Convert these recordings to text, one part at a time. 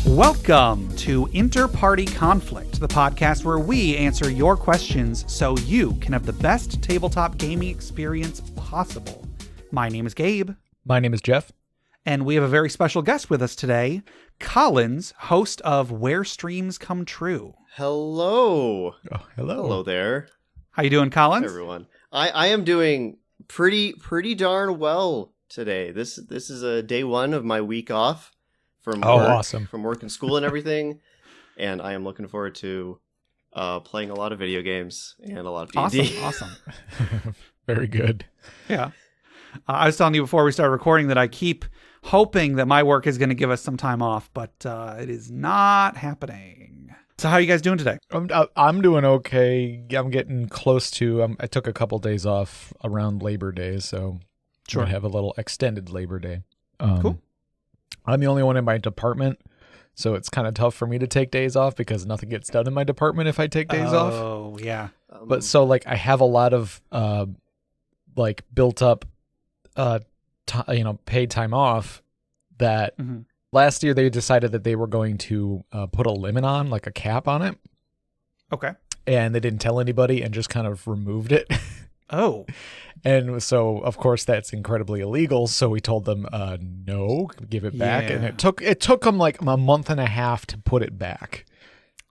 Welcome to InterPartyConflict, the podcast where we answer your questions so you can have the best tabletop gaming experience possible. My name is Gabe. My name is Jeff. And we have a very special guest with us today, Collins, host of Where Streams Come True. Hello. Oh, hello. Hello there. How you doing, Collins? Hi, everyone. I am doing pretty darn well today. This is a day one of my week off from work, awesome. From work and school and everything, and I am looking forward to playing a lot of video games and a lot of D&D. Awesome. Very good. Yeah. I was telling you before we started recording that I keep hoping that my work is going to give us some time off, but it is not happening. So how are you guys doing today? I'm doing okay. I'm getting close to, I took a couple days off around Labor Day, so Sure. I have a little extended Labor Day. Cool. I'm the only one in my department, so it's kind of tough for me to take days off because nothing gets done in my department if I take days off. Oh, yeah. But so like I have a lot of like built up paid time off that last year they decided that they were going to put a limit on, like a cap on it. Okay. And they didn't tell anybody and just kind of removed it. Oh. And so of course that's incredibly illegal, so we told them no, give it back. Yeah. And it took them like a month and a half to put it back.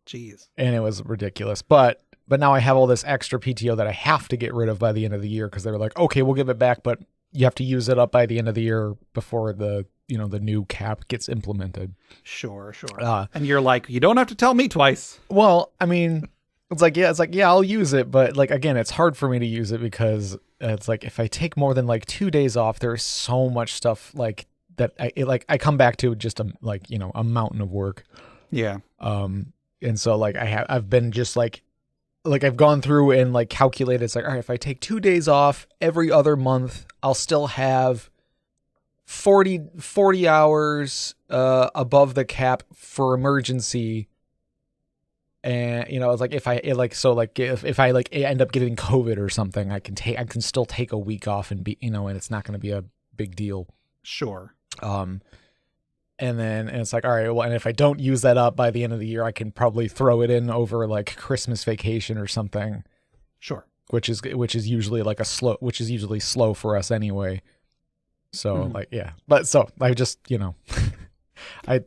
Jeez. And it was ridiculous. But now I have all this extra PTO that I have to get rid of by the end of the year because they were like, okay, we'll give it back, but you have to use it up by the end of the year before the new cap gets implemented. Sure. Uh, And you're like, you don't have to tell me twice. Well, I mean, it's like, yeah, I'll use it. But like, again, it's hard for me to use it because it's like, if I take more than like 2 days off, there's so much stuff like that. I come back to just a mountain of work. Yeah. And so like I've been just like I've gone through and like calculated. It's like, all right, if I take 2 days off every other month, I'll still have 40 hours above the cap for emergency. And it's like if I end up getting COVID or something, I can still take a week off and be and it's not going to be a big deal. Sure. And it's like, all right, well, and if I don't use that up by the end of the year, I can probably throw it in over like Christmas vacation or something. Sure. Which is usually usually slow for us anyway. So like, yeah, but so I just, I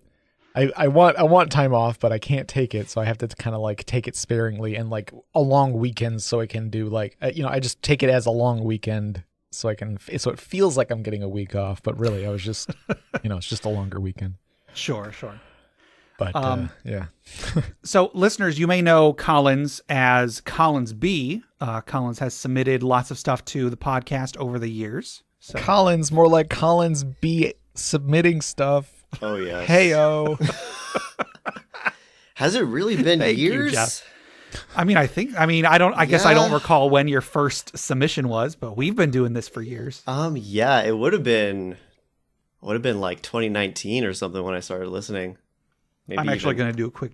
want time off, but I can't take it. So I have to kind of like take it sparingly and like a long weekend. So I can do like, I just take it as a long weekend. So it feels like I'm getting a week off, but really I was just, it's just a longer weekend. Sure. But yeah. So listeners, you may know Collins as Collins B. Collins has submitted lots of stuff to the podcast over the years. So. Collins, more like Collins B submitting stuff. Oh yeah. Hey-o. Has it really been Thank years? You, Jeff. I guess I don't recall when your first submission was, but we've been doing this for years. Yeah, it would have been like 2019 or something when I started listening. Maybe I'm actually going to do a quick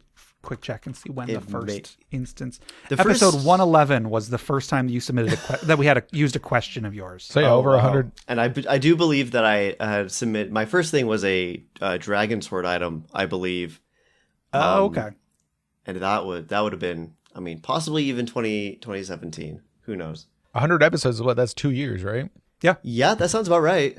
check and see when the first instance. Episode 111 was the first time you submitted that we had used a question of yours. So yeah, over 100. And I do believe that I had submit. My first thing was a dragon sword item, I believe. Okay. And that would have been, possibly even 2017. Who knows? 100 episodes is that's 2 years, right? Yeah. Yeah, that sounds about right.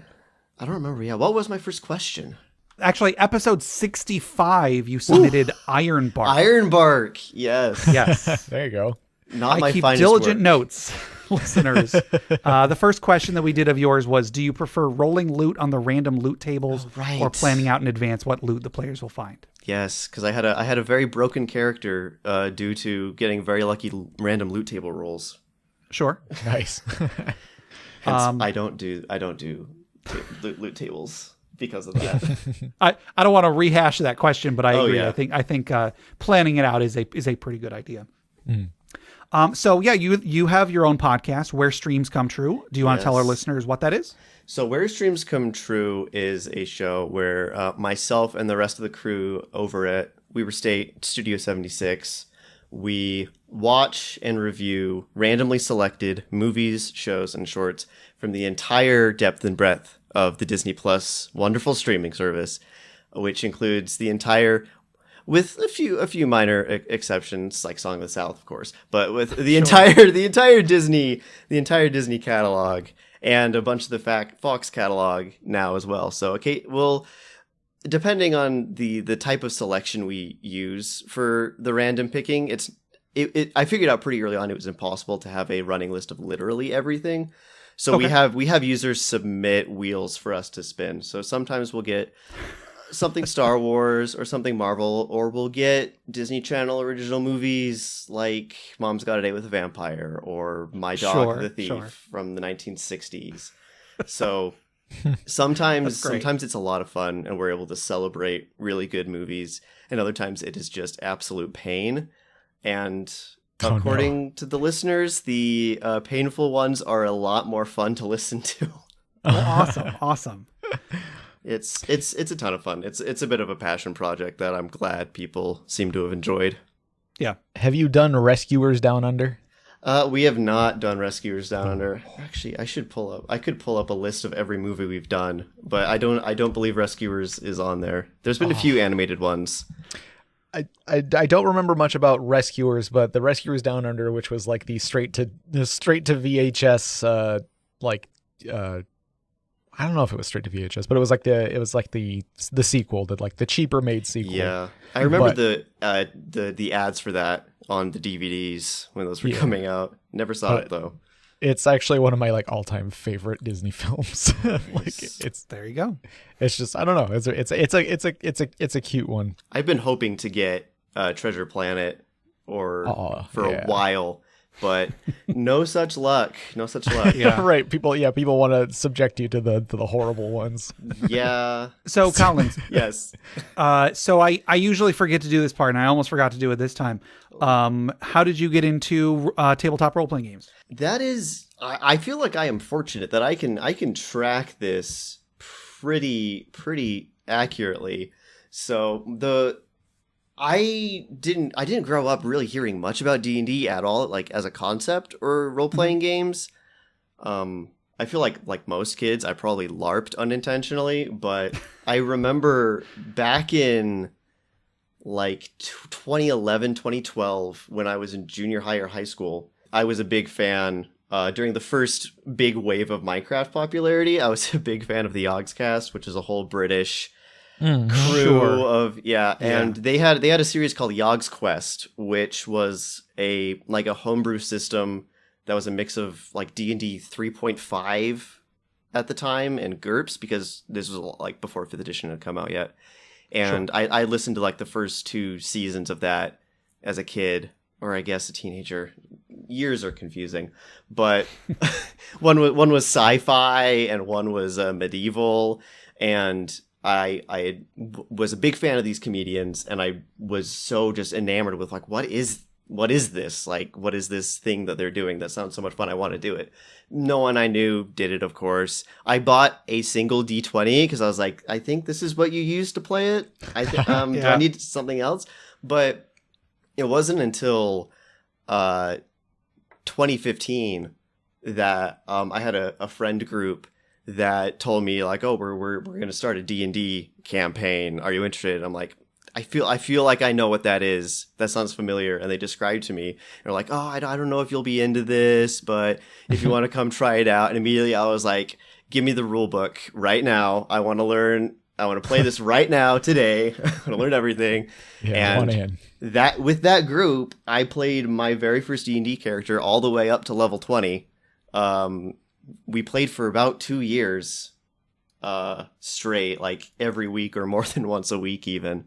I don't remember. Yeah, what was my first question? Actually, episode 65, you submitted Ironbark. Ironbark, yes. Yes. There you go. Not I my keep finest diligent work. notes, listeners. The first question that we did of yours was, do you prefer rolling loot on the random loot tables or planning out in advance what loot the players will find? Yes, because I had a very broken character due to getting very lucky random loot table rolls. Sure. Nice. Hence, I don't do loot tables because of that. I don't want to rehash that question, but I agree. Yeah. I think planning it out is a pretty good idea. So yeah, you have your own podcast, Where Streams Come True. Do you want to tell our listeners what that is? So Where Streams Come True is a show where myself and the rest of the crew over at Weaver State Studio 76, we watch and review randomly selected movies, shows, and shorts from the entire depth and breadth of the Disney Plus wonderful streaming service. which includes the entire, with a few minor exceptions, like Song of the South, of course, but with the entire Disney catalog and a bunch of the Fox catalog now as well. So okay, well, depending on the type of selection we use for the random picking, I figured out pretty early on it was impossible to have a running list of literally everything. So we have users submit wheels for us to spin. So sometimes we'll get something Star Wars or something Marvel, or we'll get Disney Channel original movies like Mom's Got a Date with a Vampire or My Dog the Thief from the 1960s. So sometimes it's a lot of fun and we're able to celebrate really good movies, and other times it is just absolute pain. And according to the listeners, the painful ones are a lot more fun to listen to. Awesome. It's a ton of fun. It's a bit of a passion project that I'm glad people seem to have enjoyed. Yeah. Have you done Rescuers Down Under? We have not done Rescuers Down Under. Actually, I could pull up a list of every movie we've done, but I don't believe Rescuers is on there. There's been a few animated ones. I don't remember much about Rescuers, but the Rescuers Down Under, which was like the straight to VHS I don't know if it was straight to VHS, but it was like the sequel, the cheaper made sequel. Yeah, I remember the ads for that on the DVDs when those were coming out. Never saw it though. It's actually one of my all-time favorite Disney films. There you go. It's just, I don't know. It's a cute one. I've been hoping to get Treasure Planet for a while. But no such luck. Yeah, right. People want to subject you to the horrible ones. Yeah. So, Collins. Yes. So I usually forget to do this part, and I almost forgot to do it this time. How did you get into tabletop role-playing games? That is, I feel like I am fortunate that I can track this pretty accurately. So I didn't grow up really hearing much about D&D at all, like as a concept or role-playing games. I feel like most kids, I probably LARPed unintentionally, but I remember back in 2011, 2012, when I was in junior high or high school, I was a big fan. During the first big wave of Minecraft popularity, I was a big fan of the Yogscast, which is a whole British crew of and they had a series called Yogg's Quest, which was a homebrew system that was a mix of D&D 3.5 at the time and GURPS, because this was before 5th edition had come out yet. And I listened to the first 2 seasons of that as a kid, or I guess a teenager. Years are confusing, but one was sci-fi and one was medieval, and I was a big fan of these comedians, and I was so just enamored with what is this? What is this thing that they're doing that sounds so much fun? I want to do it. No one I knew did it, of course. I bought a single D20 because I was like, I think this is what you use to play it. Do I need something else? But it wasn't until 2015 that I had a friend group that told me we're going to start a D&D campaign. Are you interested? I'm like, I feel like I know what that is. That sounds familiar. And they described to me. They're like, oh, I don't know if you'll be into this, but if you want to come try it out. And immediately I was like, give me the rule book right now. I want to learn. I want to play this right now, today. I want to learn everything. Yeah, and with that group, I played my very first D&D character all the way up to level 20. We played for about 2 years straight, every week or more than once a week even.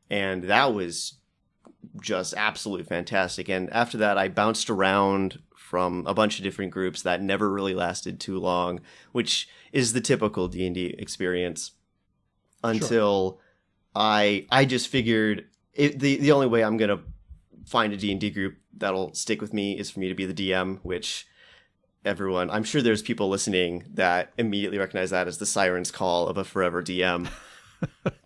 And that was just absolutely fantastic. And after that, I bounced around from a bunch of different groups that never really lasted too long, which is the typical D&D experience. Until I just figured the only way I'm going to find a D&D group that'll stick with me is for me to be the DM, which I'm sure there's people listening that immediately recognize that as the siren's call of a forever DM.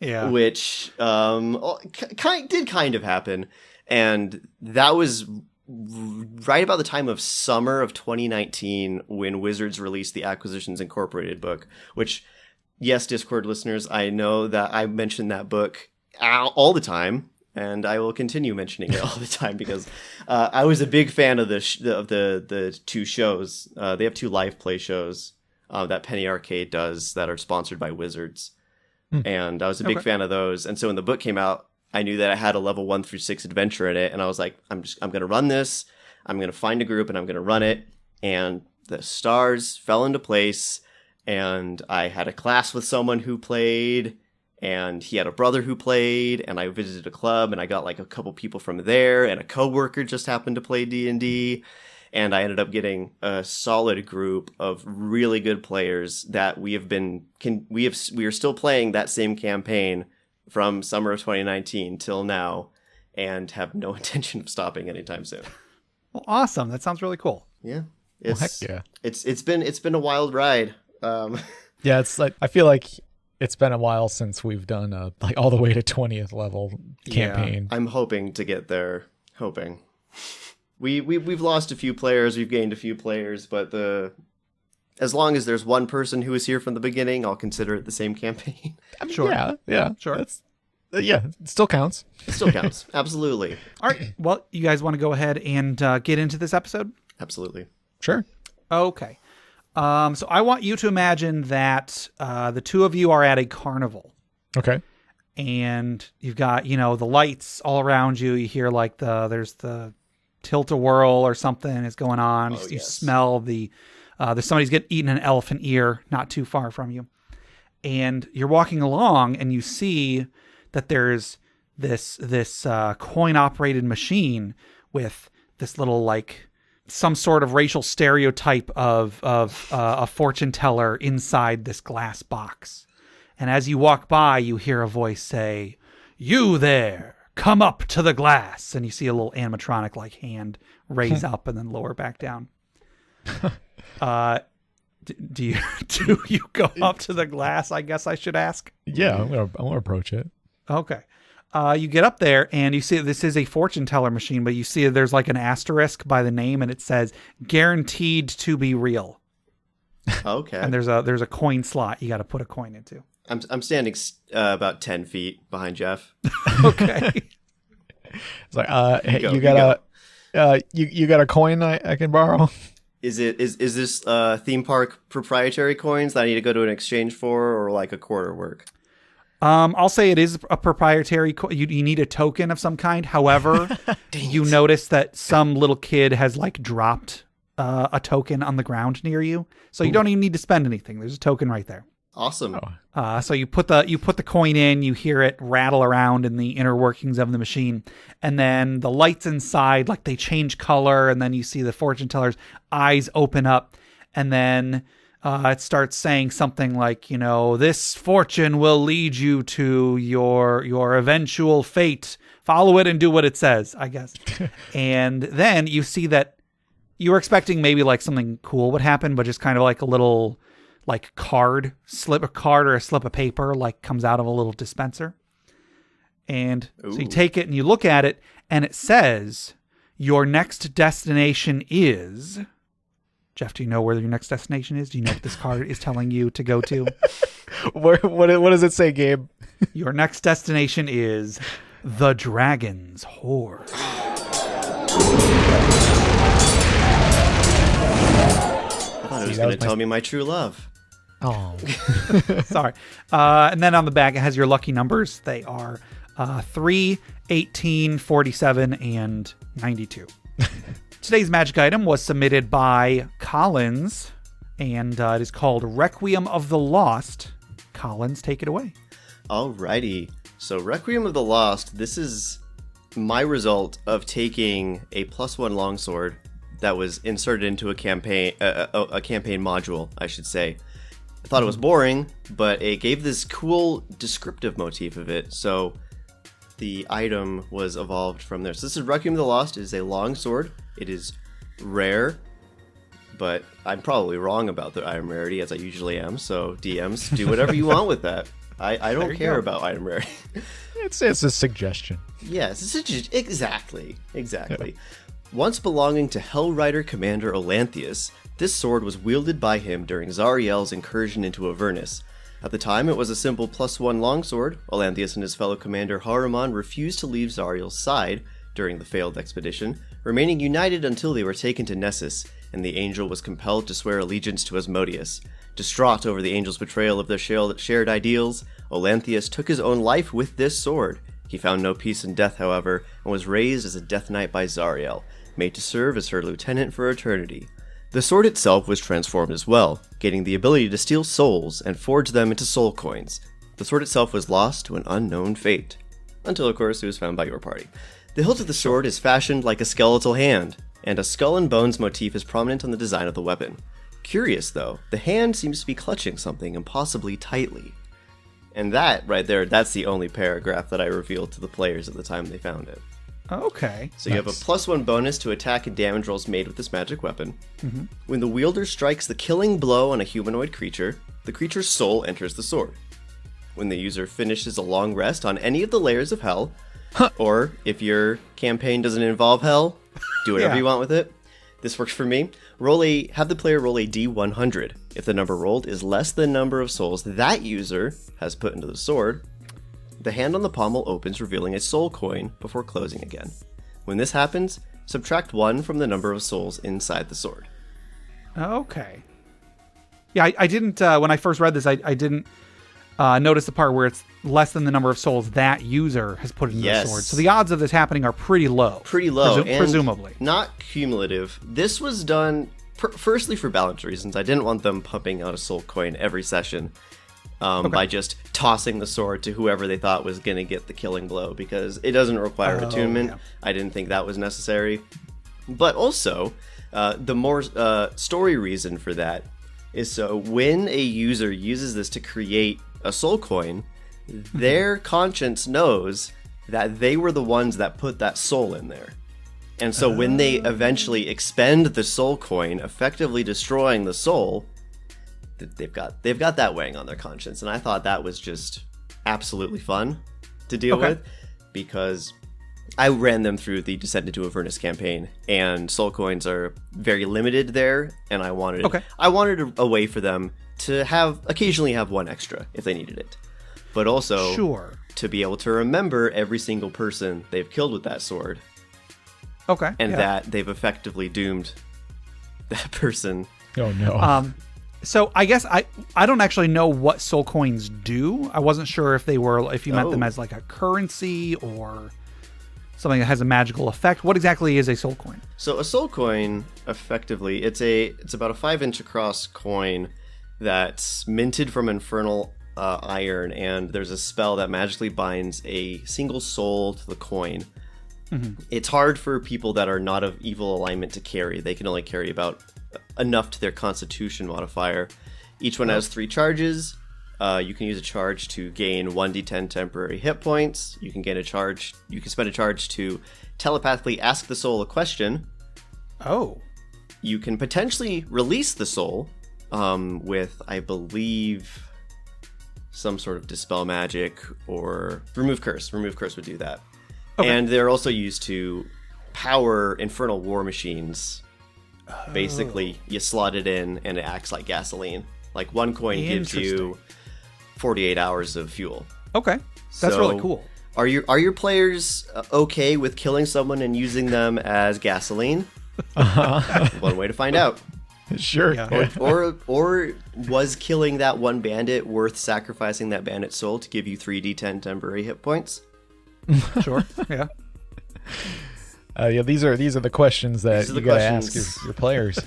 Yeah. Which did kind of happen. And that was right about the time of summer of 2019 when Wizards released the Acquisitions Incorporated book, which yes, Discord listeners, I know that I mention that book all the time, and I will continue mentioning it all the time because I was a big fan of the two shows. They have two live play shows that Penny Arcade does that are sponsored by Wizards, and I was a big fan of those. And so when the book came out, I knew that I had a level 1 through 6 adventure in it, and I was like, I'm going to run this. I'm going to find a group, and I'm going to run it. And the stars fell into place, and I had a class with someone who played, and he had a brother who played, and I visited a club, and I got like a couple people from there, and a coworker just happened to play D&D, and I ended up getting a solid group of really good players that we are still playing that same campaign from summer of 2019 till now, and have no intention of stopping anytime soon. Well, awesome. That sounds really cool. Yeah. Heck yeah. It's been a wild ride. Yeah, it's like I feel like it's been a while since we've done like all the way to 20th level campaign. I'm hoping to get there. We've lost a few players, we've gained a few players, but as long as there's one person who was here from the beginning, I'll consider it the same campaign. Sure. Yeah. Sure. Yeah, it still counts. It still counts. Absolutely. All right. Well, you guys want to go ahead and get into this episode? Absolutely. Sure. Okay. So I want you to imagine that the two of you are at a carnival. Okay. And you've got, the lights all around you. You hear like there's the tilt-a-whirl or something is going on. Oh, you yes. smell there's somebody's eating an elephant ear not too far from you. And you're walking along and you see that there's this coin-operated machine with this little like some sort of racial stereotype of a fortune teller inside this glass box. And as you walk by, you hear a voice say, "You there, come up to the glass." And you see a little animatronic like hand raise up and then lower back down. Do you go up to the glass? I guess I should ask. Yeah, I'm gonna approach it. Okay. You get up there and you see this is a fortune teller machine, but you see there's like an asterisk by the name and it says guaranteed to be real. Okay. And there's a coin slot you got to put a coin into. I'm standing about 10 feet behind Jeff. Okay. It's like, hey, you got a coin I can borrow? Is this theme park proprietary coins that I need to go to an exchange for, or like a quarter work? I'll say it is a proprietary. You need a token of some kind. However, you notice that some little kid has like dropped a token on the ground near you, so you don't even need to spend anything. There's a token right there. Awesome. So you put the coin in. You hear it rattle around in the inner workings of the machine, and then the lights inside like they change color, and then you see the fortune teller's eyes open up, and then it starts saying something like, this fortune will lead you to your eventual fate. Follow it and do what it says, I guess. And then you see that you were expecting maybe like something cool would happen, but just kind of like a little like slip or a slip of paper like comes out of a little dispenser. And so you take it and you look at it and it says, your next destination is... Jeff, do you know where your next destination is? Do you know what this card is telling you to go to? What does it say, Gabe? Your next destination is the Dragon's Hoard. I thought it was going to tell me my true love. Oh. Sorry. And then on the back, it has your lucky numbers. They are 3, 18, 47, and 92. Today's magic item was submitted by Collins, and it is called Requiem of the Lost. Collins, take it away. Alrighty. So Requiem of the Lost, this is my result of taking a +1 longsword that was inserted into a campaign module, I should say. I thought it was boring, but it gave this cool descriptive motif of it, so the item was evolved from there. So this is Requiem of the Lost. It is a longsword. It is rare, but I'm probably wrong about the item rarity, as I usually am, so DMs, do whatever you want with that. I don't care about item rarity. It's a suggestion. Yes, exactly. Once belonging to Hell Rider Commander Olanthius, this sword was wielded by him during Zariel's incursion into Avernus. At the time, it was a simple +1 longsword. Olanthius and his fellow commander Haruman refused to leave Zariel's side during the failed expedition, remaining united until they were taken to Nessus, and the angel was compelled to swear allegiance to Asmodeus. Distraught over the angel's betrayal of their shared ideals, Olanthius took his own life with this sword. He found no peace in death, however, and was raised as a Death Knight by Zariel, made to serve as her lieutenant for eternity. The sword itself was transformed as well, gaining the ability to steal souls and forge them into soul coins. The sword itself was lost to an unknown fate, until of course it was found by your party. The hilt of the sword is fashioned like a skeletal hand, and a skull and bones motif is prominent on the design of the weapon. Curious though, the hand seems to be clutching something impossibly tightly. And that right there, that's the only paragraph that I revealed to the players at the time they found it. Okay. So you have a +1 bonus to attack and damage rolls made with this magic weapon. When the wielder strikes the killing blow on a humanoid creature, the creature's soul enters the sword. When the user finishes a long rest on any of the layers of hell, or if your campaign doesn't involve hell, do whatever you want with it. This works for me. Have the player roll a D100. If the number rolled is less than the number of souls that user has put into the sword, the hand on the pommel opens, revealing a soul coin before closing again. When this happens, subtract 1 from the number of souls inside the sword. Okay. Yeah, I didn't, when I first read this, I didn't notice the part where it's less than the number of souls that user has put into the sword. So the odds of this happening are pretty low. Pretty low. And presumably. Not cumulative. This was done, firstly for balance reasons. I didn't want them pumping out a soul coin every session. By just tossing the sword to whoever they thought was going to get the killing blow, because it doesn't require attunement. Yeah. I didn't think that was necessary. But also, the more story reason for that is so when a user uses this to create a soul coin, their conscience knows that they were the ones that put that soul in there. And so when they eventually expend the soul coin, effectively destroying the soul, they've got that weighing on their conscience. And I thought that was just absolutely fun to deal with, because I ran them through the Descent into Avernus campaign, and soul coins are very limited there, and I wanted a way for them to occasionally have one extra if they needed it, but also to be able to remember every single person they've killed with that sword. And that they've effectively doomed that person. Oh no. So I guess I don't actually know what soul coins do. I wasn't sure if you meant them as like a currency or something that has a magical effect. What exactly is a soul coin? So a soul coin, effectively, it's about a 5-inch across coin that's minted from infernal iron, and there's a spell that magically binds a single soul to the coin. It's hard for people that are not of evil alignment to carry. They can only carry about enough to their constitution modifier. Each one has 3 charges. You can use a charge to gain 1d10 temporary hit points. You can spend a charge to telepathically ask the soul a question. You can potentially release the soul with, I believe, some sort of dispel magic or remove curse. Remove curse would do that. And they're also used to power infernal war machines. Basically, you slot it in and it acts like gasoline. Like 1 coin gives you 48 hours of fuel. Okay, that's really cool. Are your players okay with killing someone and using them as gasoline? One way to find out. Sure. Yeah. Or was killing that one bandit worth sacrificing that bandit's soul to give you 3d10 temporary hit points? Sure. Yeah. These are the questions that you gotta ask your players.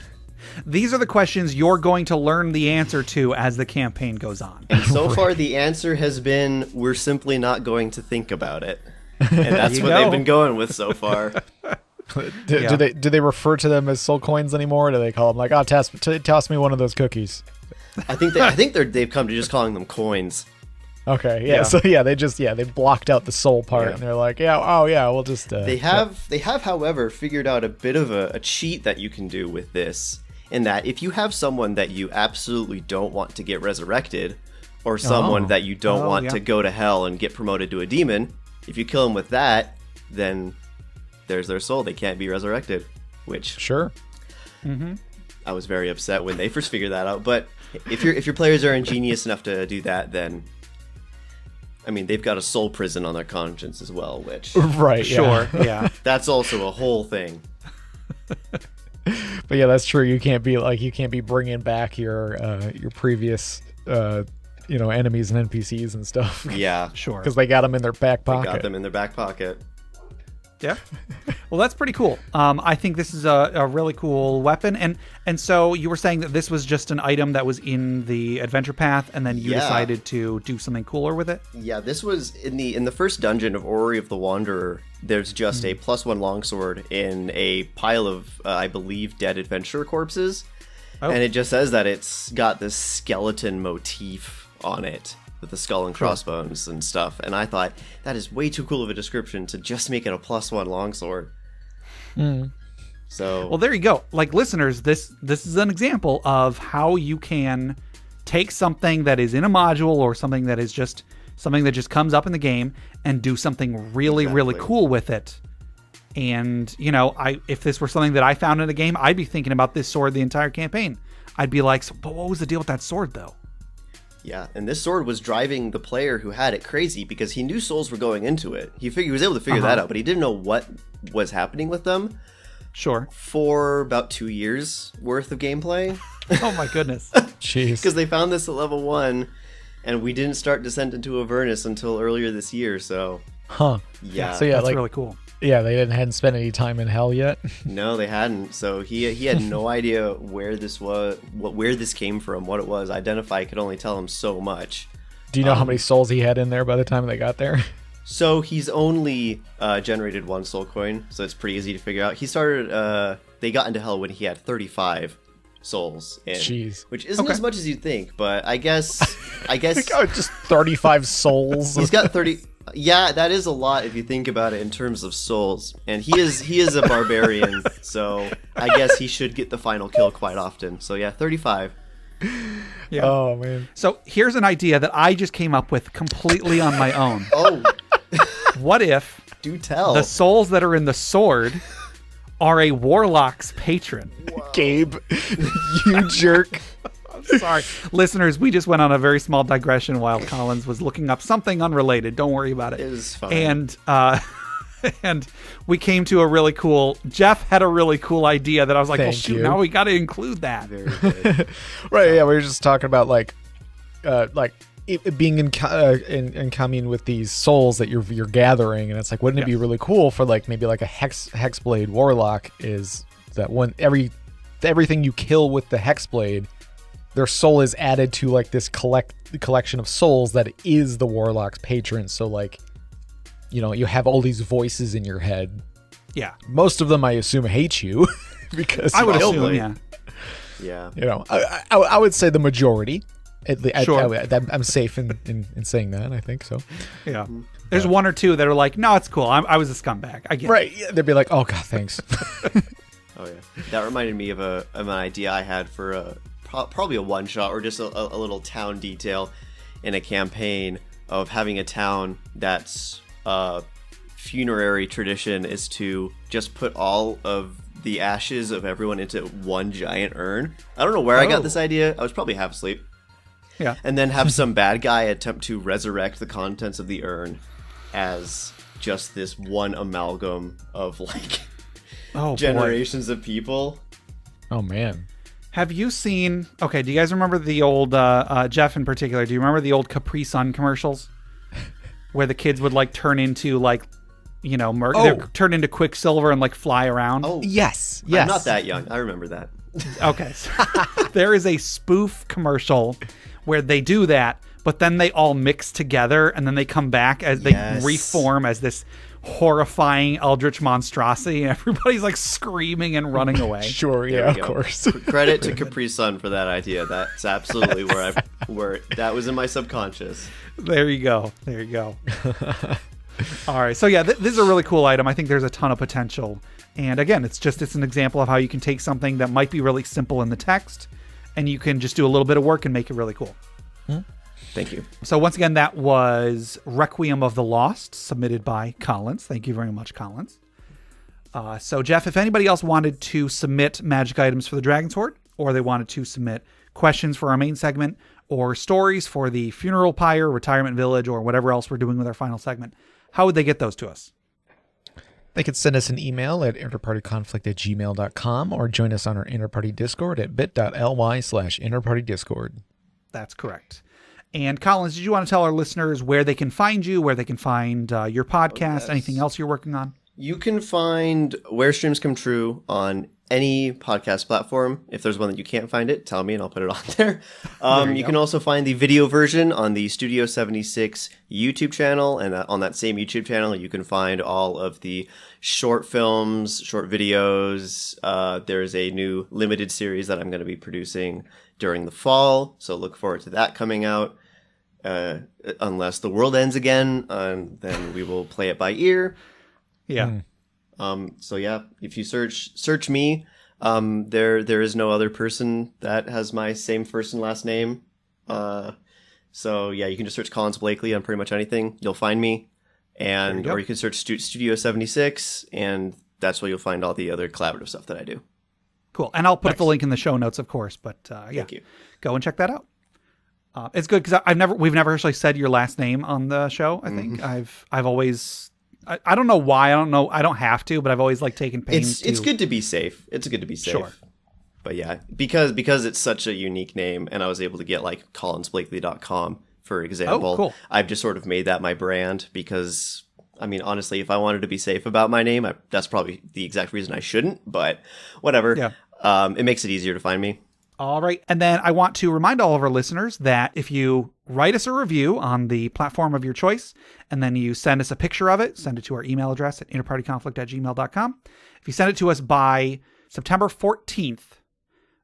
These are the questions you're going to learn the answer to as the campaign goes on. And so far, the answer has been, we're simply not going to think about it. And that's what they've been going with so far. Do they refer to them as soul coins anymore? Or do they call them like, toss me one of those cookies? I think they've come to just calling them coins. Okay, yeah. So they blocked out the soul part, and they're like, we'll just. They have, however, figured out a bit of a cheat that you can do with this. In that, if you have someone that you absolutely don't want to get resurrected, or someone that you don't want to go to hell and get promoted to a demon, if you kill them with that, then there's their soul. They can't be resurrected. Which I was very upset when they first figured that out. But if your players are ingenious enough to do that, then I mean they've got a soul prison on their conscience as well, which Right. Sure. Yeah. that's also a whole thing. But yeah, that's true. You can't be bringing back your previous enemies and NPCs and stuff. Yeah, Sure. Because they got them in their back pocket. got them in their back pocket. Yeah. Well, that's pretty cool. I think this is a really cool weapon. And so you were saying that this was just an item that was in the adventure path, and then you decided to do something cooler with it? Yeah, this was in the first dungeon of Orry of the Wanderer. There's just a +1 longsword in a pile of, I believe, dead adventurer corpses. Oh. And it just says that it's got this skeleton motif on it with the skull and crossbones and stuff. And I thought, that is way too cool of a description to just make it a +1 longsword. So, Well, there you go. Like, listeners, this is an example of how you can take something that is in a module or something that is just something that just comes up in the game and do something really, really cool with it. And, if this were something that I found in a game, I'd be thinking about this sword the entire campaign. I'd be like, but what was the deal with that sword, though? yeah, and this sword was driving the player who had it crazy because he knew souls were going into it. He was able to figure that out, but he didn't know what was happening with them. Sure. For about 2 years worth of gameplay. Oh, my goodness. Jeez. Because they found this at level 1, and we didn't start Descent into Avernus until earlier this year, so... Huh. Yeah. So yeah, That's really cool. Yeah, they hadn't spent any time in hell yet. No, they hadn't. So he had no idea where this was, where this came from, what it was. Identify could only tell him so much. Do you know how many souls he had in there by the time they got there? So he's only generated 1 soul coin, so it's pretty easy to figure out. He started, they got into hell when he had 35 souls in. Jeez. Which isn't as much as you'd think, but I guess Just 35 souls. he's got 30. Yeah, that is a lot if you think about it in terms of souls. And he is a barbarian, so I guess he should get the final kill quite often. So yeah, 35. Yeah. Oh, man. So here's an idea that I just came up with completely on my own. Oh, What if do tell. the souls that are in the sword are a warlock's patron? Gabe, you jerk. Sorry. Listeners, we just went on a very small digression while Collins was looking up something unrelated. Don't worry about it. It was fine. And we came to a really cool... Jeff had a really cool idea that I was like, Thank you. now we got to include that. Very good. Right, yeah, we were just talking about it being in commune with these souls that you're gathering, and it's like, wouldn't it be really cool for maybe a hexblade warlock is that when everything you kill with the hexblade, their soul is added to this collection of souls that is the warlock's patron. So you have all these voices in your head. Yeah. Most of them, I assume, hate you because I would Probably. assume, yeah. Yeah. I would say the majority. Sure. I'm safe in saying that. I think so. Yeah. There's one or two that are like, no, it's cool. I was a scumbag. I get it. Right? Yeah, they'd be like, "Oh God, thanks." Oh yeah. That reminded me of an idea I had for probably a one shot or just a little town detail in a campaign of having a town that's funerary tradition is to just put all of the ashes of everyone into one giant urn. I don't know where I got this idea. I was probably half asleep. Yeah. And then have some bad guy attempt to resurrect the contents of the urn as just this one amalgam of Oh, generations of people. Oh man. Have you seen... Okay, do you guys remember the old... Jeff in particular, do you remember the old Capri Sun commercials? Where the kids would turn into they'd turn into Quicksilver and fly around? Oh, Yes. I'm not that young. I remember that. Okay. So there is a spoof commercial where they do that, but then they all mix together and then they come back as they reform as this horrifying eldritch monstrosity, and everybody's screaming and running away. Sure, There yeah, we of go. course. Credit to Capri Sun for that idea. That's absolutely where that was in my subconscious. There you go. All right. So yeah, this is a really cool item. I think there's a ton of potential. And again, it's an example of how you can take something that might be really simple in the text and you can just do a little bit of work and make it really cool. Thank you. So once again, that was Requiem of the Lost, submitted by Collins. Thank you very much, Collins. So Jeff, if anybody else wanted to submit magic items for the Dragon's Horde, or they wanted to submit questions for our main segment or stories for the funeral pyre, retirement village, or whatever else we're doing with our final segment, how would they get those to us? They could send us an email at interpartyconflict@gmail.com or join us on our Interparty Discord at bit.ly/interpartydiscord. That's correct. And Collins, did you want to tell our listeners where they can find you, where they can find your podcast, anything else you're working on? You can find Where Streams Come True on any podcast platform. If there's one that you can't find it, tell me and I'll put it on there. You can also find the video version on the Studio 76 YouTube channel. And on that same YouTube channel, you can find all of the short films, short videos. There's a new limited series that I'm going to be producing during the fall. So look forward to that coming out. Unless the world ends again, then we will play it by ear. Yeah. So yeah, if you search me, there is no other person that has my same first and last name. So yeah, you can just search Collins Blakely on pretty much anything. You'll find me, or you can search Studio 76, and that's where you'll find all the other collaborative stuff that I do. Cool. And I'll put the link in the show notes, of course. But Thank you. Go and check that out. It's good because we've never actually said your last name on the show. I think I've always. I don't know why. I don't have to, but I've always taken pains. It's good to be safe. It's good to be safe. Sure. But yeah, because it's such a unique name, and I was able to get collinsblakely.com, for example. Oh, cool. I've just sort of made that my brand because, I mean, honestly, if I wanted to be safe about my name, that's probably the exact reason I shouldn't, but whatever. Yeah. It makes it easier to find me. All right. And then I want to remind all of our listeners that if you write us a review on the platform of your choice, and then you send us a picture of it, send it to our email address at interpartyconflict@gmail.com. If you send it to us by September 14th,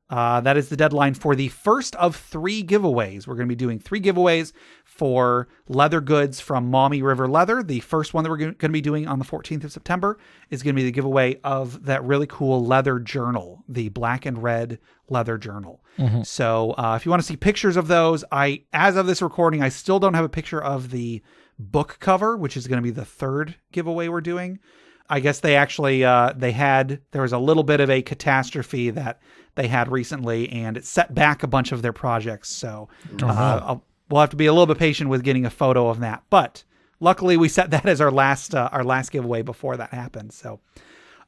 that is the deadline for the first of 3 giveaways. We're going to be doing 3 giveaways for leather goods from Maumee River Leather. The first one that we're going to be doing on the 14th of September is going to be the giveaway of that really cool leather journal, the black and red leather journal. So if you want to see pictures of those, as of this recording, I still don't have a picture of the book cover, which is going to be the 3rd giveaway we're doing. I guess they actually, there was a little bit of a catastrophe that they had recently, and it set back a bunch of their projects. So we'll have to be a little bit patient with getting a photo of that. But luckily, we set that as our last giveaway before that happened. So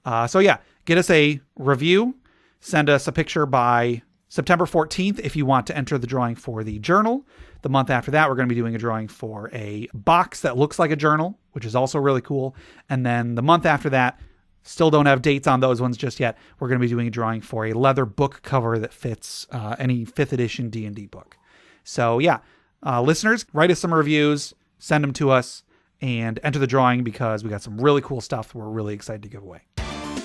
yeah, get us a review, send us a picture by September 14th if you want to enter the drawing for the journal. The month after that, we're going to be doing a drawing for a box that looks like a journal, which is also really cool. And then the month after that, still don't have dates on those ones just yet, we're going to be doing a drawing for a leather book cover that fits any 5th edition D&D book. So yeah, listeners, write us some reviews, send them to us, and enter the drawing because we got some really cool stuff we're really excited to give away.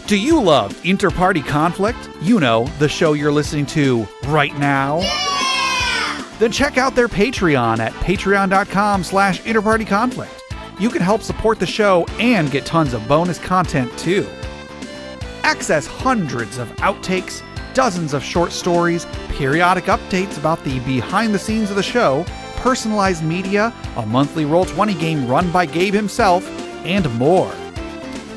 Do you love Interparty Conflict? You know, the show you're listening to right now? Yeah! Then check out their Patreon at patreon.com/interpartyconflict. You can help support the show and get tons of bonus content too. Access hundreds of outtakes, dozens of short stories, periodic updates about the behind the scenes of the show, personalized media, a monthly Roll20 game run by Gabe himself, and more.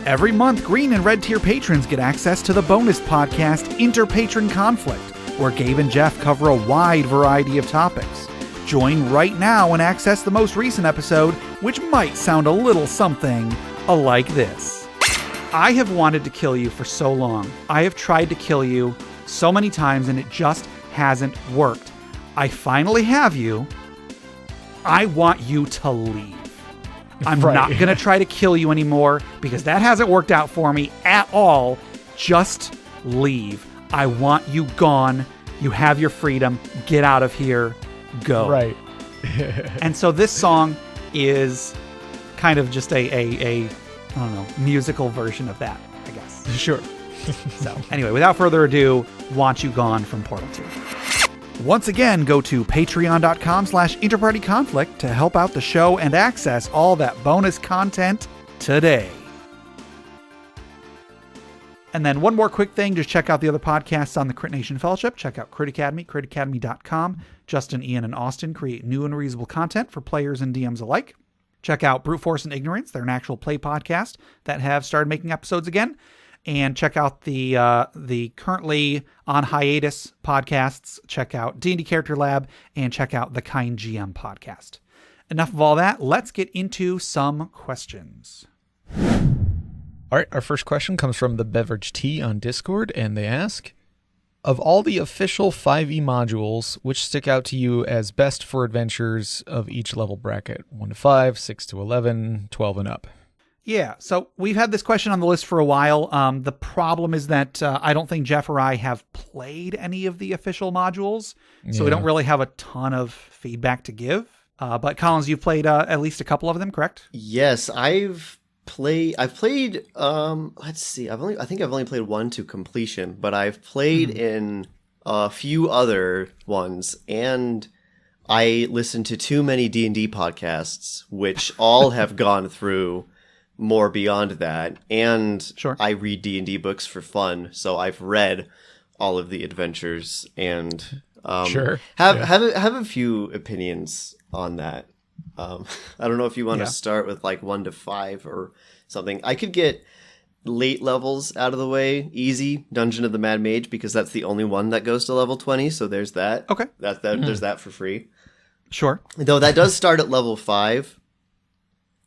Every month, Green and Red Tier patrons get access to the bonus podcast, InterPatronConflict, where Gabe and Jeff cover a wide variety of topics. Join right now and access the most recent episode, which might sound a little something like this. I have wanted to kill you for so long. I have tried to kill you so many times, and it just hasn't worked. I finally have you. I want you to leave. I'm not going to try to kill you anymore because that hasn't worked out for me at all. Just leave. I want you gone. You have your freedom. Get out of here. Go. Right. And so this song is kind of just a I don't know, musical version of that, I guess. Sure. So anyway, without further ado, Want You Gone from Portal 2. Once again, go to patreon.com/interpartyconflict to help out the show and access all that bonus content today. And then one more quick thing, just check out the other podcasts on the Crit Nation Fellowship. Check out Crit Academy, critacademy.com. Justin, Ian, and Austin create new and reusable content for players and DMs alike. Check out Brute Force and Ignorance. They're an actual play podcast that have started making episodes again. and check out the currently on hiatus podcasts. Check out D&D Character Lab and check out the Kind GM podcast. Enough of all that. Let's get into some questions. All right, our first question comes from the Beverage Tea on Discord, and they ask, of all the official 5e modules, which stick out to you as best for adventures of each level bracket? 1 to 5, 6 to 11, 12 and up. Yeah, so we've had this question on the list for a while. The problem is that I don't think Jeff or I have played any of the official modules, so we don't really have a ton of feedback to give. But Collins, you've played at least a couple of them, correct? Yes, I've played let's see. I think I've only played one to completion, but I've played in a few other ones, and I listened to too many D&D podcasts, which all have gone through more beyond that. And Sure. I read D&D books for fun, so I've read all of the adventures and have a few opinions on that. I don't know if you want to start with like 1 to 5 or something. I could get late levels out of the way easy. Dungeon of the Mad Mage, because that's the only one that goes to level 20. So there's that. Okay. There's that for free. Sure. Though that does start at level 5,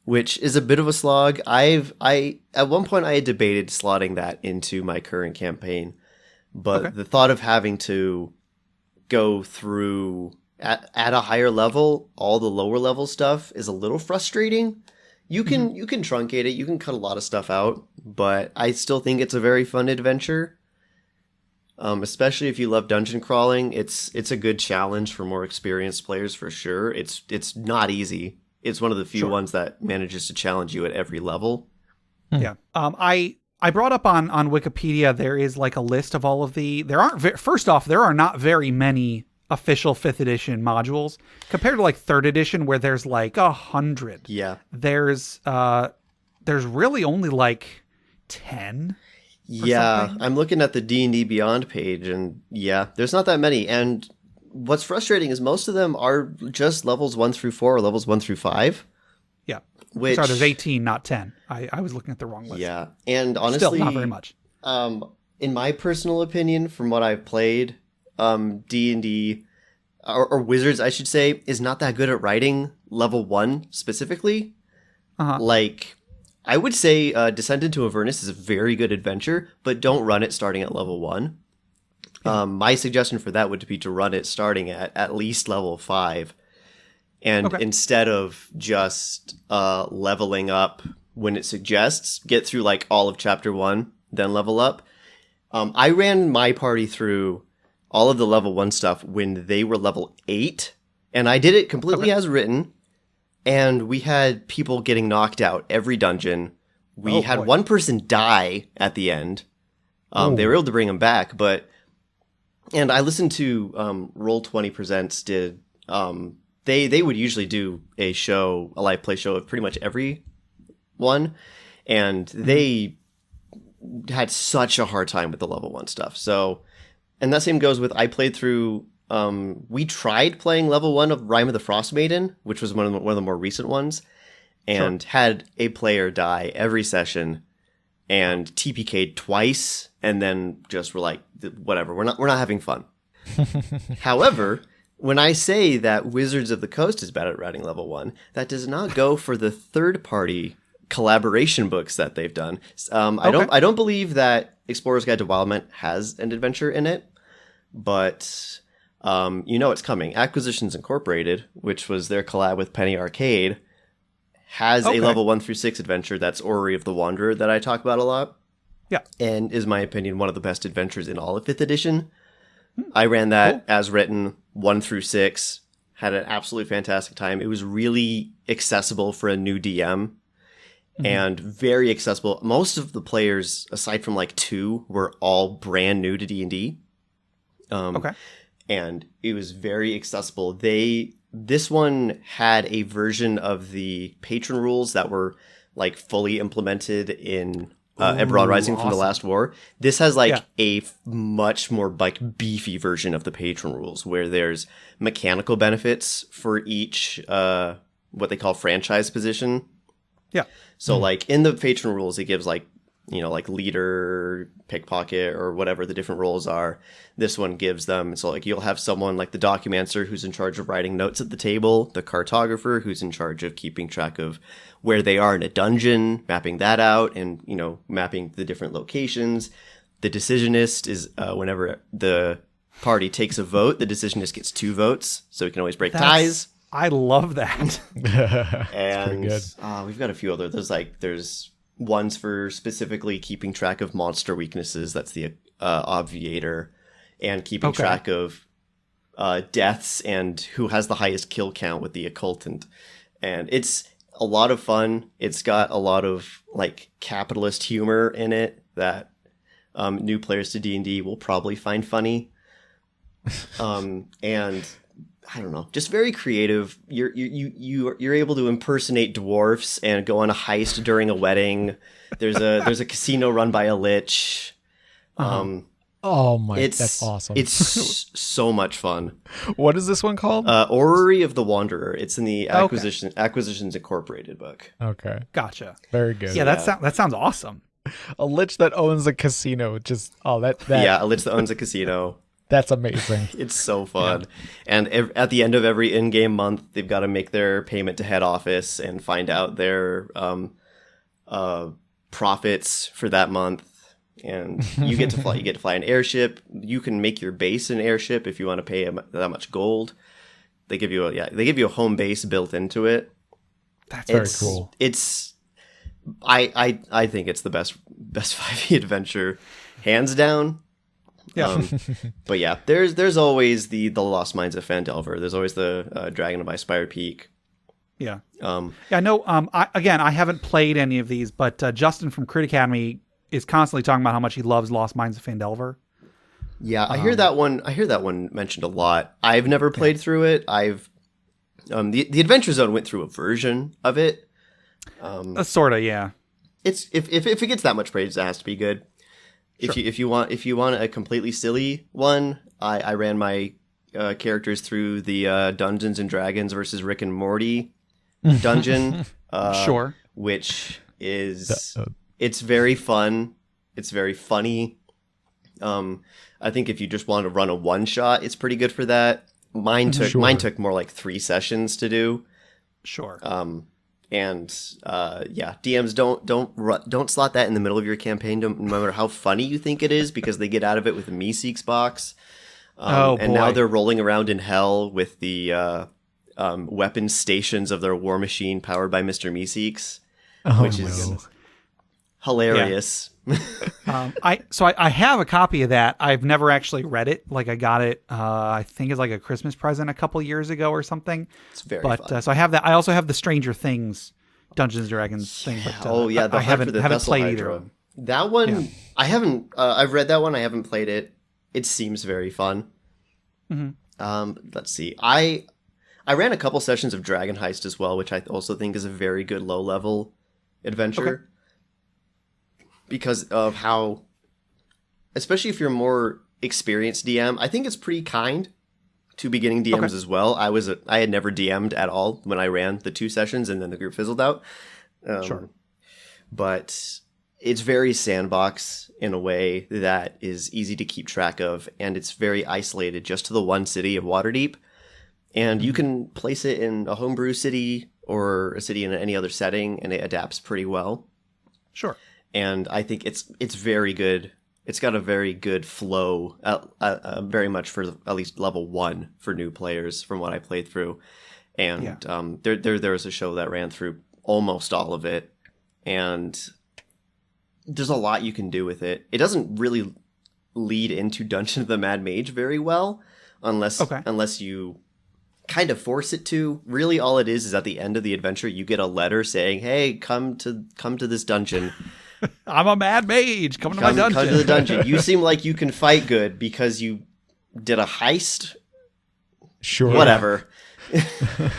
which is a bit of a slog. I at one point I had debated slotting that into my current campaign, but the thought of having to go through at a higher level all the lower level stuff is a little frustrating. You can truncate it, you can cut a lot of stuff out, but I still think it's a very fun adventure. Especially if you love dungeon crawling, it's a good challenge for more experienced players for sure. It's not easy. It's one of the few ones that manages to challenge you at every level. Yeah. I brought up on Wikipedia, there is like a list of all of first off, there are not very many official 5th edition modules compared to like 3rd edition where there's like 100. Yeah. There's really only like 10. Yeah. I'm looking at the D&D Beyond page, and yeah, there's not that many. And what's frustrating is most of them are just levels 1 through 4 or levels 1 through 5. Yeah. Which, sorry, there's 18, not 10. I was looking at the wrong list. Yeah. And honestly, still not very much. In my personal opinion, from what I've played, D&D or Wizards, I should say, is not that good at writing level 1 specifically. Like, I would say Descent into Avernus is a very good adventure, but don't run it starting at level 1. My suggestion for that would be to run it starting at least level 5. And instead of just leveling up when it suggests, get through like all of chapter 1, then level up. I ran my party through all of the level 1 stuff when they were level 8, and I did it completely as written, and we had people getting knocked out every dungeon. We had one person die at the end. They were able to bring him back, and I listened to Roll20 Presents did, they would usually do a live play show of pretty much every one, and they had such a hard time with the level 1 stuff. So, and that same goes with, I played through, we tried playing level 1 of Rime of the Frost Maiden, which was one of the more recent ones, and had a player die every session and TPK'd twice, and then just were like, whatever, we're not having fun. However, when I say that Wizards of the Coast is bad at writing level 1, that does not go for the third-party collaboration books that they've done. I don't believe that Explorer's Guide to Wildemount has an adventure in it, but it's coming. Acquisitions Incorporated, which was their collab with Penny Arcade, has a level 1 through 6 adventure that's Orary of the Wanderer that I talk about a lot. Yeah. And is, my opinion, one of the best adventures in all of 5th edition. I ran that as written, 1 through 6, had an absolutely fantastic time. It was really accessible for a new DM. And very accessible. Most of the players, aside from like 2, were all brand new to D&D. And it was very accessible. This one had a version of the patron rules that were like fully implemented in Eberron Rising from the Last War. This has like a much more like beefy version of the patron rules, where there's mechanical benefits for each what they call franchise position. Yeah. So like in the patron rules, it gives like like leader, pickpocket, or whatever the different roles are. This one gives them, so like you'll have someone like the documenter who's in charge of writing notes at the table, the cartographer who's in charge of keeping track of where they are in a dungeon, mapping that out, and mapping the different locations. The decisionist is whenever the party takes a vote, the decisionist gets 2 votes, so we can always break ties. I love that. And good. We've got a few other. There's ones for specifically keeping track of monster weaknesses. That's the obviator, and keeping track of deaths and who has the highest kill count with the occultant. And it's a lot of fun. It's got a lot of like capitalist humor in it that new players to D&D will probably find funny. And I don't know, just very creative. You're able to impersonate dwarfs and go on a heist during a wedding. There's a casino run by a lich. That's awesome. It's so much fun. What is this one called? Orary of the Wanderer. It's in the Acquisitions Incorporated book. Okay, Gotcha. very good. Yeah, that sounds awesome. A lich that owns a casino. Just that. Yeah, a lich that owns a casino. That's amazing. It's so fun. Yeah. And at the end of every in-game month, they've got to make their payment to head office and find out their profits for that month. And you get to fly. You get to fly an airship. You can make your base an airship if you want to pay that much gold. They give you a home base built into it. That's very cool. I think it's the best 5e adventure, hands down. Yeah. But yeah, there's always the Lost Mines of Phandelver. There's always the Dragon by Spire Peak. Yeah. I know. I haven't played any of these, but Justin from Crit Academy is constantly talking about how much he loves Lost Mines of Phandelver. Yeah, I hear that one. I hear that one mentioned a lot. I've never played through it. I've the Adventure Zone went through a version of it. Sort of, yeah. It's if it gets that much praise, it has to be good. Sure. If you want a completely silly one, I ran my characters through the Dungeons and Dragons versus Rick and Morty dungeon. Sure. Which is it's very fun. It's very funny. I think if you just want to run a one shot, it's pretty good for that. Mine took more like 3 sessions to do. Sure. DMs don't slot that in the middle of your campaign, no matter how funny you think it is, because they get out of it with the Meeseeks box. And now they're rolling around in hell with the weapons stations of their war machine powered by Mr. Meeseeks, which is hilarious. Yeah. I have a copy of that. I've never actually read it. Like I got it, I think it's like a Christmas present a couple years ago or something. It's very fun. So I have that. I also have the Stranger Things Dungeons and Dragons thing. But, I haven't played either of them. That one, I haven't. I've read that one. I haven't played it. It seems very fun. Mm-hmm. Let's see. I ran a couple sessions of Dragon Heist as well, which I also think is a very good low level adventure. Okay. Because of how, especially if you're a more experienced DM, I think it's pretty kind to beginning DMs as well. I had never DM'd at all when I ran the 2 sessions, and then the group fizzled out. Sure. But it's very sandbox in a way that is easy to keep track of, and it's very isolated just to the one city of Waterdeep. And you can place it in a homebrew city or a city in any other setting, and it adapts pretty well. Sure. And I think it's very good. It's got a very good flow, very much for at least level 1 for new players from what I played through. And there was a show that ran through almost all of it. And there's a lot you can do with it. It doesn't really lead into Dungeon of the Mad Mage very well, unless you kind of force it to. Really, all it is at the end of the adventure, you get a letter saying, "Hey, come to this dungeon." I'm a mad mage. Come to my dungeon. Come to the dungeon. You seem like you can fight good because you did a heist. Sure. Whatever.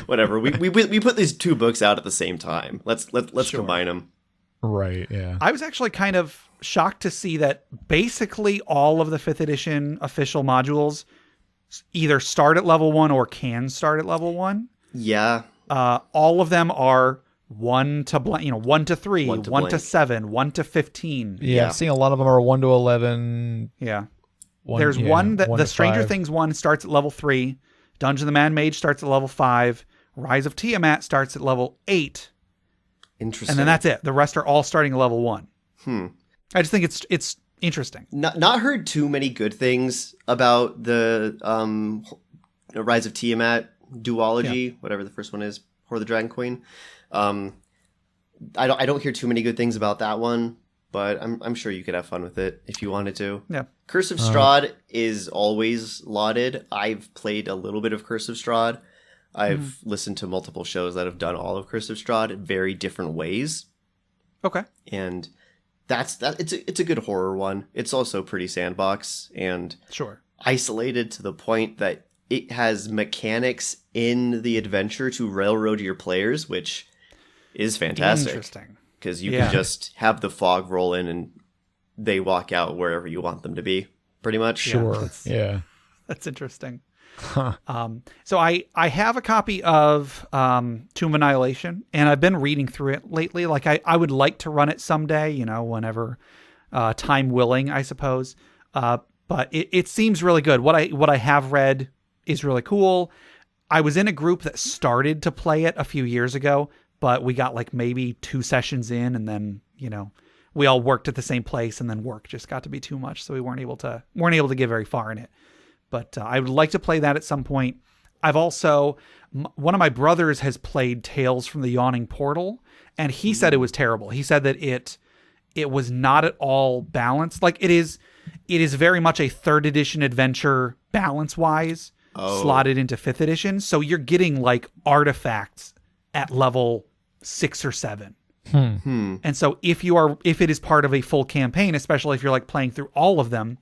Whatever. We put these 2 books out at the same time. Let's combine them. Right. Yeah. I was actually kind of shocked to see that basically all of the 5th edition official modules either start at level 1 or can start at level 1. Yeah. All of them are 1 to 1 to 3, 1 to blank. 7, 1 to 15. Yeah, I'm seeing a lot of them are 1 to 11. Yeah. There's one that 1 the to Stranger 5. Things one starts at level 3. Dungeon of the Mad Mage starts at level 5. Rise of Tiamat starts at level 8. Interesting. And then that's it. The rest are all starting at level 1. I just think it's interesting. Not heard too many good things about the Rise of Tiamat duology, whatever the first one is, or the Dragon Queen. I don't hear too many good things about that one, but I'm sure you could have fun with it if you wanted to. Yeah. Curse of Strahd is always lauded. I've played a little bit of Curse of Strahd. I've listened to multiple shows that have done all of Curse of Strahd in very different ways. Okay. And it's a good horror one. It's also pretty sandbox and Sure. isolated to the point that it has mechanics in the adventure to railroad your players, which is fantastic. Interesting. Because you can just have the fog roll in and they walk out wherever you want them to be, pretty much. Sure. Yeah. That's interesting. So I have a copy of Tomb of Annihilation, and I've been reading through it lately. Like I would like to run it someday, whenever time willing, I suppose. But it seems really good. What I have read is really cool. I was in a group that started to play it a few years ago, but we got like maybe 2 sessions in, and then we all worked at the same place, and then work just got to be too much, so we weren't able to get very far in it. But I would like to play that at some point. I've also one of my brothers has played Tales from the Yawning Portal, and he said it was terrible. He said that it was not at all balanced. Like it is very much a 3rd edition adventure balance wise. Slotted into 5th edition, so you're getting like artifacts at level 6 or 7. And so if it is part of a full campaign, especially if you're like playing through all of them,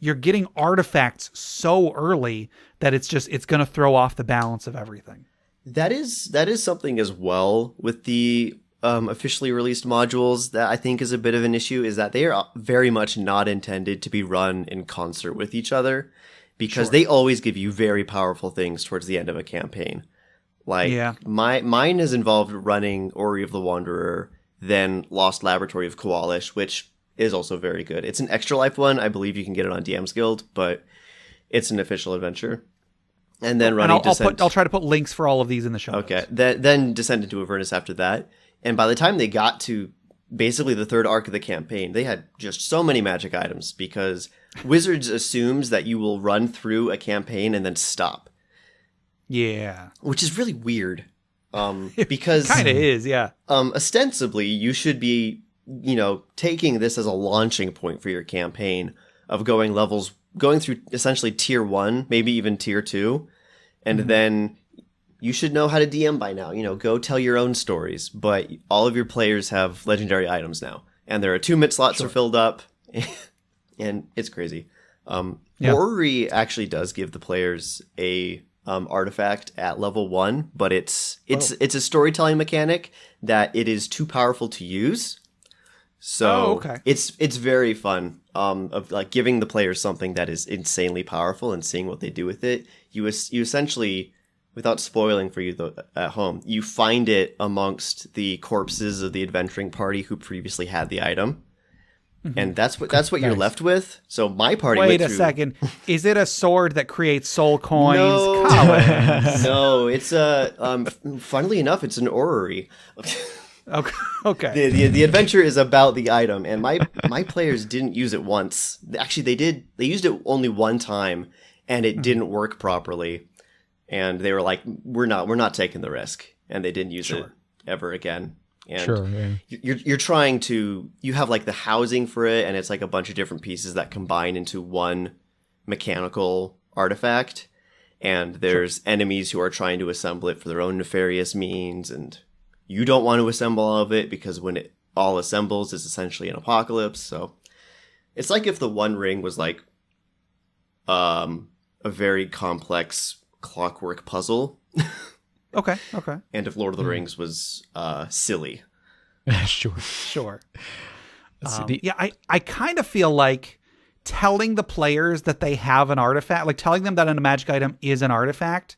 you're getting artifacts so early that it's going to throw off the balance of everything. That is something as well with the officially released modules that I think is a bit of an issue, is that they are very much not intended to be run in concert with each other. Because they always give you very powerful things towards the end of a campaign. Like, mine is involved running Orry of the Wanderer, then Lost Laboratory of Koalish, which is also very good. It's an extra life one. I believe you can get it on DM's Guild, but it's an official adventure. And then running Descent. I'll try to put links for all of these in the show notes. Okay. Then Descent into Avernus after that. And by the time they got to basically the 3rd arc of the campaign, they had just so many magic items because Wizards assumes that you will run through a campaign and then stop. Yeah. Which is really weird. Because kind of is, yeah. Ostensibly, you should be, taking this as a launching point for your campaign of going through essentially tier 1, maybe even tier 2. And then you should know how to DM by now. Go tell your own stories. But all of your players have legendary items now. And their attunement slots are filled up. And it's crazy. Orary actually does give the players a artifact at level 1, but it's a storytelling mechanic that it is too powerful to use. So it's very fun of like giving the players something that is insanely powerful and seeing what they do with it. You essentially, without spoiling for you at home, you find it amongst the corpses of the adventuring party who previously had the item. And that's what you're left with. So my party Wait a second. Is it a sword that creates soul coins? No, Collins? No, it's funnily enough, it's an orrery. Okay. The adventure is about the item, and my players didn't use it once. Actually, they did. They used it only one time, and it didn't work properly. And they were like, "We're not taking the risk," and they didn't use it ever again. And you're trying to, you have like the housing for it, and it's like a bunch of different pieces that combine into one mechanical artifact. And there's enemies who are trying to assemble it for their own nefarious means, and you don't want to assemble all of it because when it all assembles, it's essentially an apocalypse. So it's like if the One Ring was like a very complex clockwork puzzle. Okay. And if Lord of the Rings was silly. Sure. I kind of feel like telling the players that they have an artifact, like telling them that a magic item is an artifact,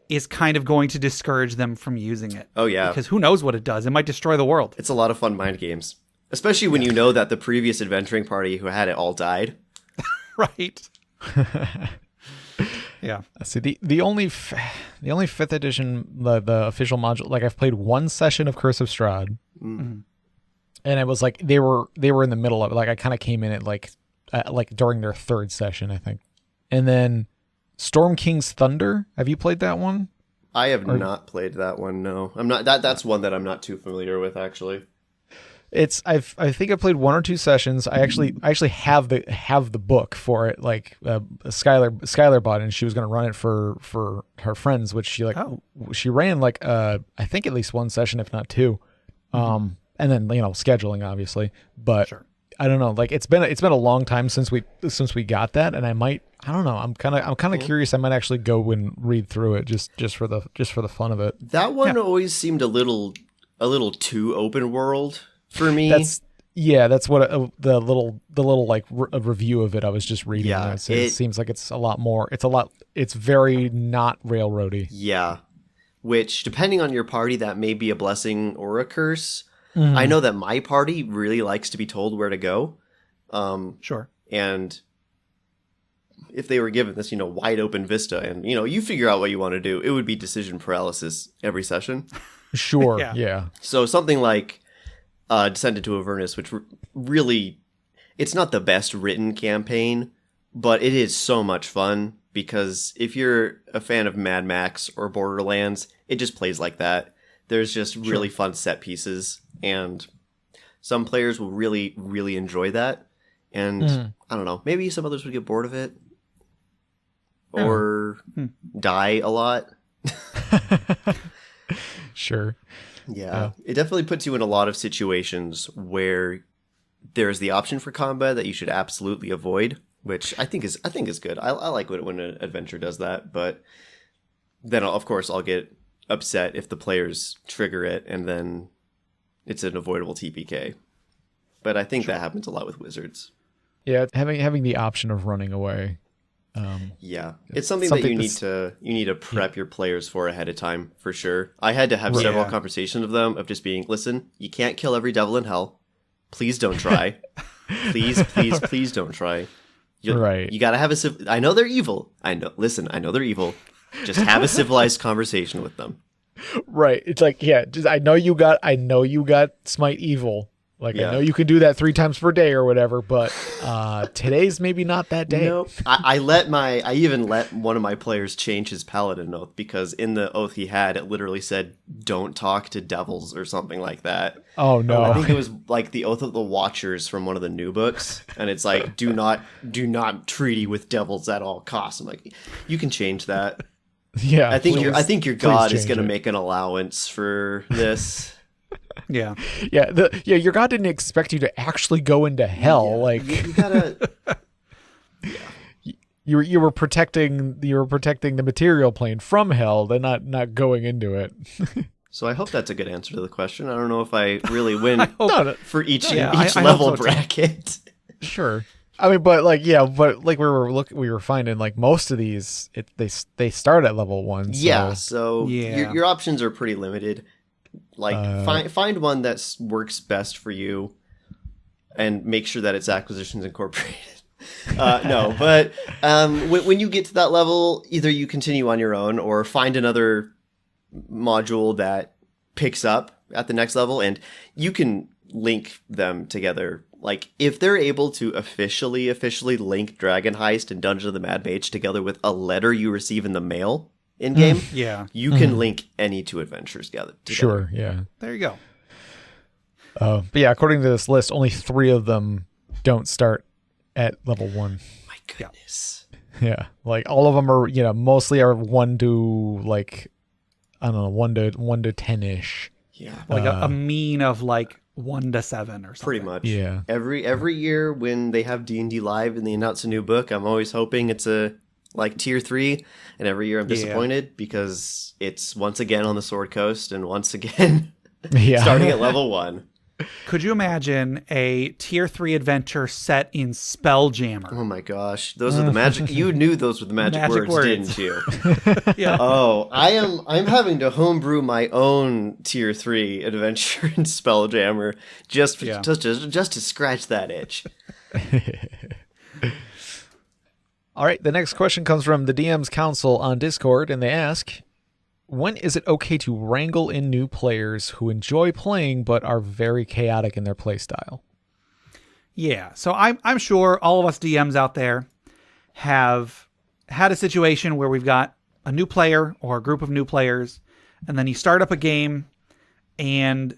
is kind of going to discourage them from using it. Oh, yeah. Because who knows what it does? It might destroy the world. It's a lot of fun mind games. Especially when you know that the previous adventuring party who had it all died. Right. Yeah. See, the only 5th edition, the official module, like I've played one session of Curse of Strahd. Mm-hmm. And it was like they were in the middle of it. Like I kind of came in at like during their 3rd session, I think. And then Storm King's Thunder. Have you played that one? I have not played that one. No, I'm not. That's one that I'm not too familiar with, actually. I think I played 1 or 2 sessions. I actually have the book for it. Like Skylar bought it, and she was going to run it for her friends, which she ran like I think at least 1 session, if not 2. And then scheduling obviously, but sure. I don't know. Like it's been a long time since we got that, and I don't know. I'm kind of curious. I might actually go and read through it just for the fun of it. That one always seemed a little too open world for me. That's what the little like a review of it I was just reading. Yeah, it seems like it's a lot more. It's very not railroady. Yeah, which depending on your party, that may be a blessing or a curse. Mm-hmm. I know that my party really likes to be told where to go. Sure. And if they were given this, wide open vista and, you figure out what you want to do, it would be decision paralysis every session. Sure. Yeah. So something like Descent into Avernus, which really, it's not the best written campaign, but it is so much fun because if you're a fan of Mad Max or Borderlands, it just plays like that. There's just really fun set pieces, and some players will really, really enjoy that. And I don't know, maybe some others would get bored of it or die a lot. Sure. Yeah, it definitely puts you in a lot of situations where there's the option for combat that you should absolutely avoid, which I think is good. I like it when an adventure does that, but then of course I'll get upset if the players trigger it and then it's an avoidable TPK. But I think that happens a lot with wizards. Yeah, having the option of running away. It's something that you need to prep your players for ahead of time, for sure. I had to have several conversations with them of just being, listen, you can't kill every devil in hell. Please don't try. please don't try. You gotta have I know they're evil. I know they're evil. Just have a civilized conversation with them. Right. It's like, I know you got smite evil. Like, I know you can do that 3 times per day or whatever, but today's maybe not that day. Nope. I even let one of my players change his paladin oath because in the oath he had, it literally said, don't talk to devils or something like that. Oh, no. I think it was like the Oath of the Watchers from one of the new books. And it's like, do not treaty with devils at all costs. I'm like, you can change that. Yeah. I think your god is going to make an allowance for this. Yeah. Your god didn't expect you to actually go into hell. Yeah, like you gotta. You were protecting the material plane from hell, then not going into it. So I hope that's a good answer to the question. I don't know if I really win for each level bracket. Sure. I mean, but we were finding like most of these they start at level 1. So. Your options are pretty limited. Like find one that works best for you, and make sure that its acquisition's incorporated. When you get to that level, either you continue on your own or find another module that picks up at the next level, and you can link them together. Like if they're able to officially link Dragon Heist and Dungeon of the Mad Mage together with a letter you receive in the mail in game, you can link any 2 adventures together. Sure, yeah. There you go. But yeah, according to this list, only 3 of them don't start at level 1. My goodness. Yeah, like all of them are, mostly are 1 to like, I don't know, 1 to 10-ish. Yeah, like a mean of like 1 to 7 or something. Pretty much. Yeah. Every year when they have D&D Live and they announce a new book, I'm always hoping it's a like tier 3, and every year I'm disappointed because it's once again on the Sword Coast and once again starting at level 1. Could you imagine a tier 3 adventure set in Spelljammer? Oh my gosh, those are the magic. You knew those were the magic words, didn't you? Yeah. Oh, I'm having to homebrew my own tier 3 adventure in Spelljammer just to scratch that itch. All right, the next question comes from the DM's Council on Discord, and they ask, when is it okay to wrangle in new players who enjoy playing but are very chaotic in their playstyle? Yeah, so I'm sure all of us DMs out there have had a situation where we've got a new player or a group of new players, and then you start up a game, and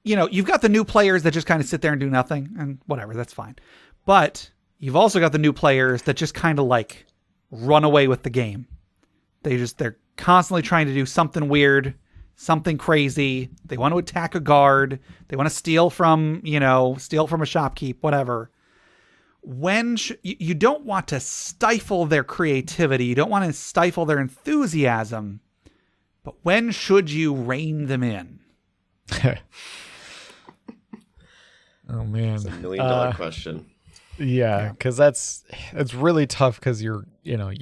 you've got the new players that just kind of sit there and do nothing, and whatever, that's fine. But you've also got the new players that just kind of like run away with the game. They're constantly trying to do something weird, something crazy. They want to attack a guard. They want to steal from a shopkeep, whatever. When you don't want to stifle their creativity. You don't want to stifle their enthusiasm. But when should you rein them in? Oh, man. It's $1 million question. Yeah, because that's really tough because you're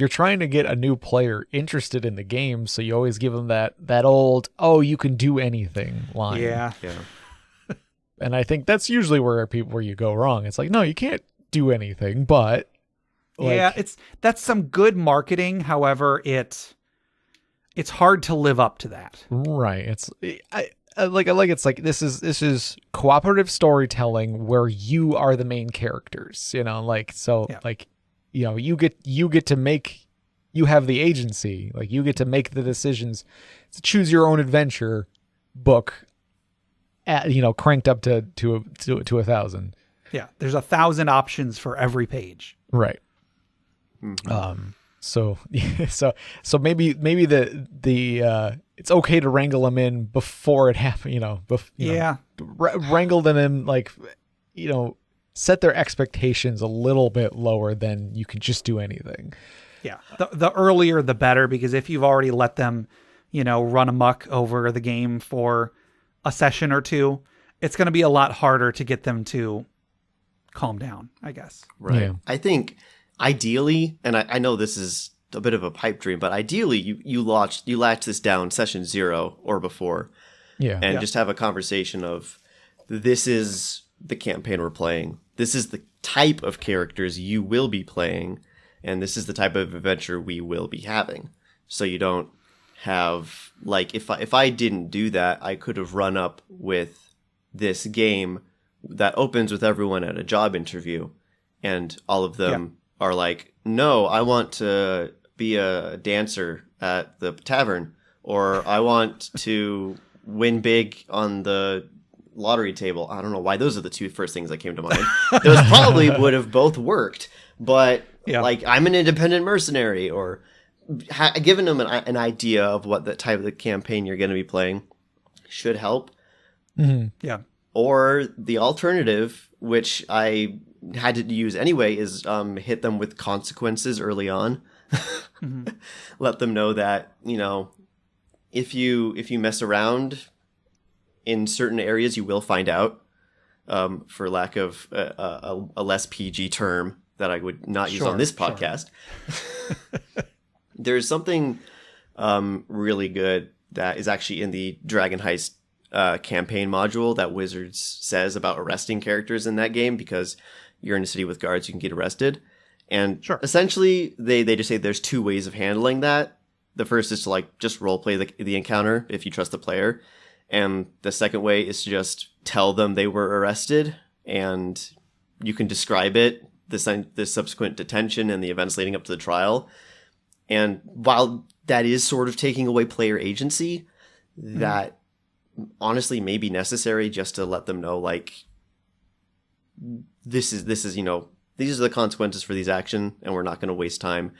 trying to get a new player interested in the game, so you always give them that old you can do anything line. Yeah. And I think that's usually where you go wrong. It's like, no, you can't do anything, but that's some good marketing. However, it's hard to live up to that. Right. It's like this is cooperative storytelling where you are the main characters, you get to make, you have the agency, like you get to make the decisions. It's a choose your own adventure book cranked up to 1,000. Yeah, there's 1,000 options for every page. Right. Mm-hmm. So maybe the it's okay to wrangle them in before it happens, wrangle them in, set their expectations a little bit lower than you can just do anything. Yeah. The earlier, the better, because if you've already let them, run amok over the game for a session or two, it's going to be a lot harder to get them to calm down, I guess. Right. Yeah. I think ideally, and I know this is a bit of a pipe dream, but ideally you latch this down session 0 or before. Yeah. And just have a conversation of, this is the campaign we're playing. This is the type of characters you will be playing, and this is the type of adventure we will be having. So you don't have, like, if I didn't do that, I could have run up with this game that opens with everyone at a job interview, and all of them are like, no, I want to be a dancer at the tavern, or I want to win big on the lottery table. I don't know why those are the two first things that came to mind. Those probably would have both worked, but like, I'm an independent mercenary, or giving them an idea of what the type of the campaign you're going to be playing should help. Mm-hmm. Yeah. Or the alternative, which I had to use anyway, is hit them with consequences early on. Mm-hmm. Let them know that, if you mess around in certain areas, you will find out, for lack of a less PG term that I would not use on this podcast. There's something really good that is actually in the Dragon Heist campaign module that Wizards says about arresting characters in that game, because you're in a city with guards, you can get arrested. And essentially, they just say there's two ways of handling that. The first is to just role play the encounter if you trust the player. And the second way is to just tell them they were arrested, and you can describe it, the subsequent detention and the events leading up to the trial. And while that is sort of taking away player agency, that honestly may be necessary just to let them know, this is these are the consequences for these action, and we're not going to waste time.